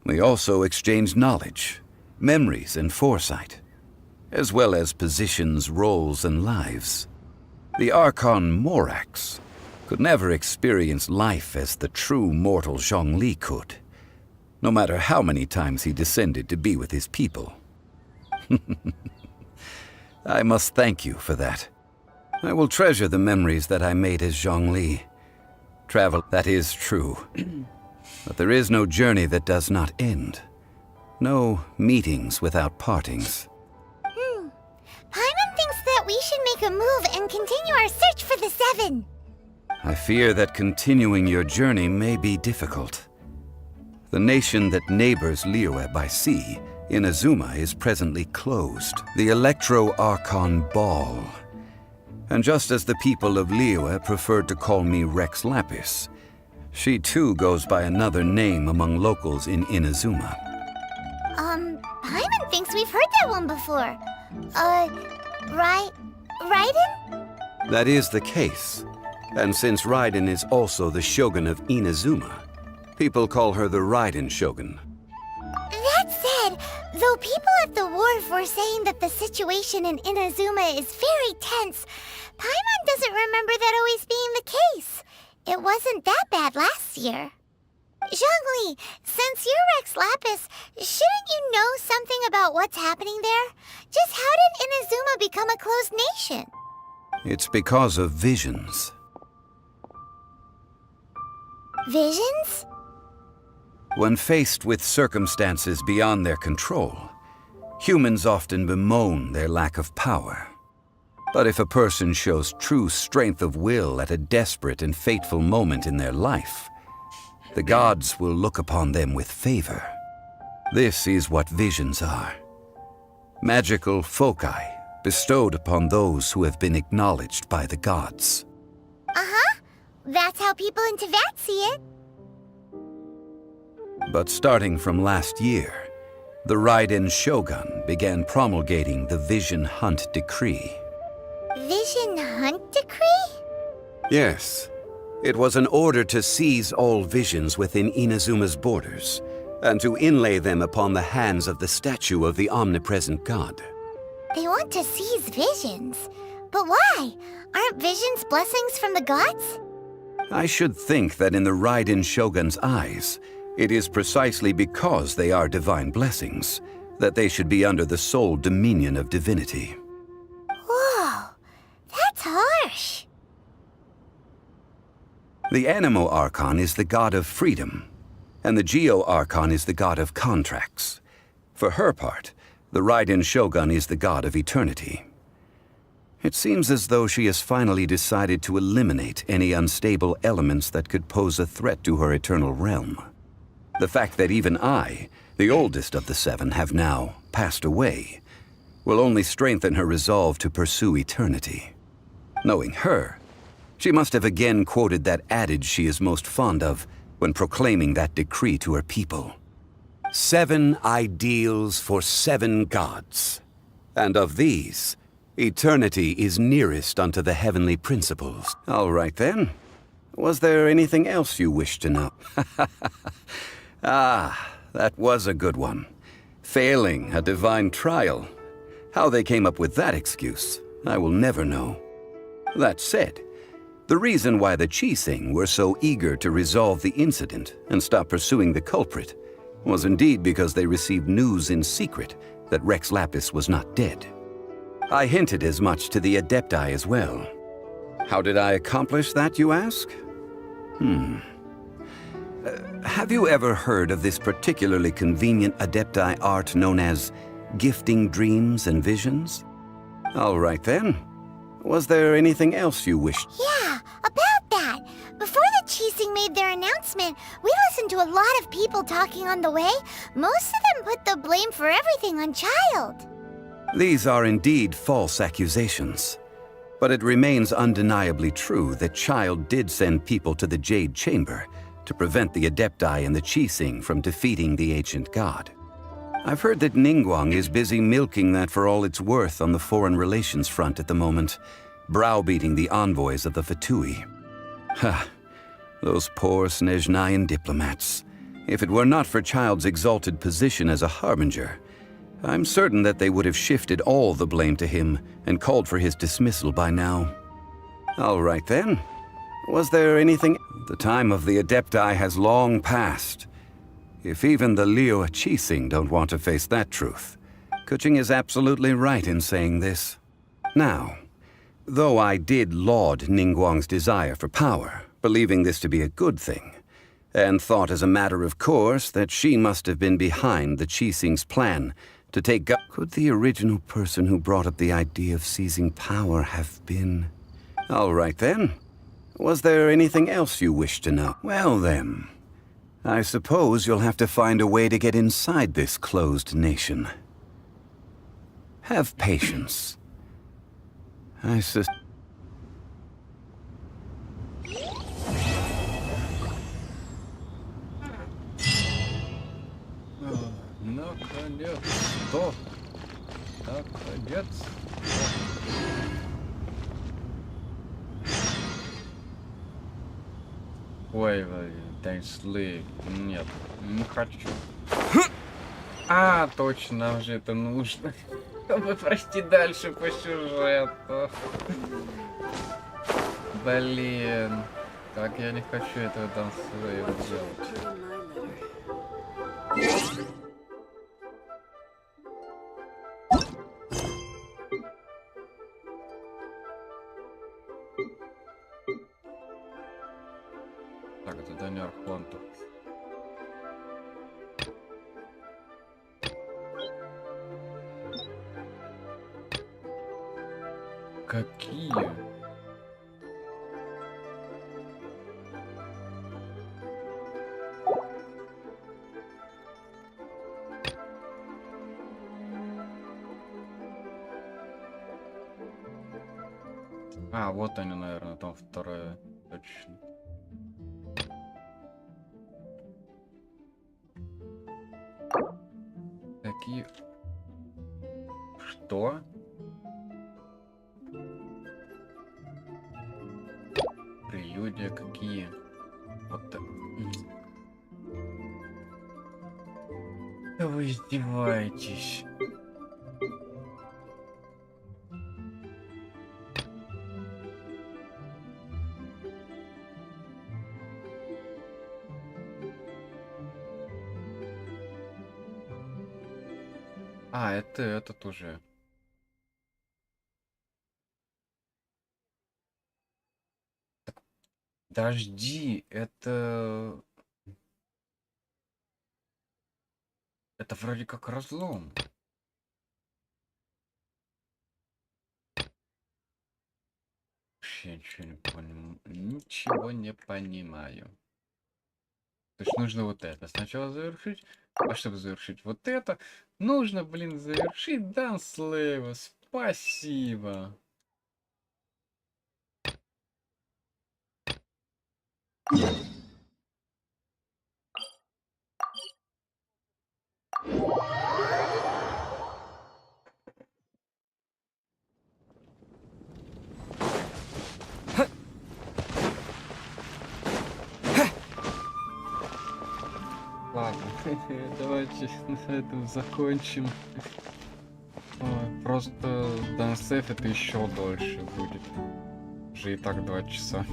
We also exchange knowledge, memories, and foresight, as well as positions, roles, and lives. The Archon Morax could never experience life as the true mortal Zhongli could, no matter how many times he descended to be with his people. I must thank you for that. I will treasure the memories that I made as Zhongli. Travel, that is true. But there is no journey that does not end. No meetings without partings. Paimon thinks that to move and continue our search for the Seven. I fear that continuing your journey may be difficult. The nation that neighbors Liyue by sea, Inazuma, is presently closed. The Electro-Archon Ball. And just as the people of Liyue preferred to call me Rex Lapis, she too goes by another name among locals in Inazuma. Paimon thinks we've heard that one before. Raiden? That is the case. And since Raiden is also the Shogun of Inazuma, people call her the Raiden Shogun. That said, though people at the wharf were saying that the situation in Inazuma is very tense, Paimon doesn't remember that always being the case. It wasn't that bad last year. Zhongli, since you're Rex Lapis, shouldn't you know something about what's happening there? Just how did Inazuma become a closed nation? It's because of visions. Visions? When faced with circumstances beyond their control, humans often bemoan their lack of power. But if a person shows true strength of will at a desperate and fateful moment in their life, the gods will look upon them with favor. This is what visions are. Magical foci bestowed upon those who have been acknowledged by the gods. Uh-huh. That's how people in Teyvat see it. But starting from last year, the Raiden Shogun began promulgating the Vision Hunt Decree. Vision Hunt Decree? Yes. It was an order to seize all visions within Inazuma's borders, and to inlay them upon the hands of the statue of the omnipresent god. They want to seize visions. But why? Aren't visions blessings from the gods? I should think that in the Raiden Shogun's eyes, it is precisely because they are divine blessings that they should be under the sole dominion of divinity. Whoa, that's harsh. The Animo Archon is the god of freedom, and the Geo Archon is the god of contracts. For her part, the Raiden Shogun is the god of eternity. It seems as though she has finally decided to eliminate any unstable elements that could pose a threat to her eternal realm. The fact that even I, the oldest of the seven, have now passed away, will only strengthen her resolve to pursue eternity. Knowing her, she must have again quoted that adage she is most fond of when proclaiming that decree to her people. 7 ideals for 7 gods, and of these, eternity is nearest unto the heavenly principles. All right then. Was there anything else you wish to know? Ah, that was a good one. Failing a divine trial. How they came up with that excuse, I will never know. That said, the reason why the Qixing were so eager to resolve the incident and stop pursuing the culprit was indeed because they received news in secret that Rex Lapis was not dead. I hinted as much to the Adepti as well. How did I accomplish that, you ask? Have you ever heard of this particularly convenient Adepti art known as gifting dreams and visions? All right then. Was there anything else you wished? Yeah, about that. Before the Qixing made their announcement, we listened to a lot of people talking on the way. Most of them put the blame for everything on Child. These are indeed false accusations. But it remains undeniably true that Child did send people to the Jade Chamber to prevent the Adepti and the Qixing from defeating the ancient god. I've heard that Ningguang is busy milking that for all it's worth on the foreign relations front at the moment, browbeating the envoys of the Fatui. Ha! Those poor Snezhnayan diplomats. If it were not for Child's exalted position as a harbinger, I'm certain that they would have shifted all the blame to him and called for his dismissal by now. All right then. Was there anything? The time of the Adepti has long passed. If even the Liyue Qixing don't want to face that truth, Kuching is absolutely right in saying this. Now, though I did laud Ningguang's desire for power, believing this to be a good thing, and thought as a matter of course that she must have been behind the Qixing's plan To take could the original person who brought up the idea of seizing power have been... All right then. Was there anything else you wish to know? Well then, I suppose you'll have to find a way to get inside this closed nation. Have patience. I sus... Наконец-то! Наконец! Ой, Тайнсли, нет, не хочу. А, точно, нам же это нужно. Чтобы пройти дальше по сюжету. Блин, как я не хочу этого Данслейва делать. Так, задание Архонта. Какие? А, вот они, наверное, там вторая. Точно. Какие? Что? Прелюдия какие? Вот так. Да вы издеваетесь. А, это этот уже. Так, подожди, это вроде как разлом. Вообще ничего не понимаю. Ничего не понимаю. То есть нужно вот это сначала завершить, а чтобы завершить вот это, нужно, блин, завершить Данслейва. Спасибо. Ладно, давайте на этом закончим. Ой, просто Дансейв это еще дольше будет. Уже и так 2 часа.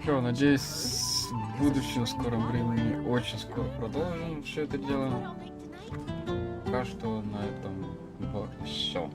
Все, надеюсь, в будущем скором времени очень скоро продолжим все это дело. Пока что на этом все.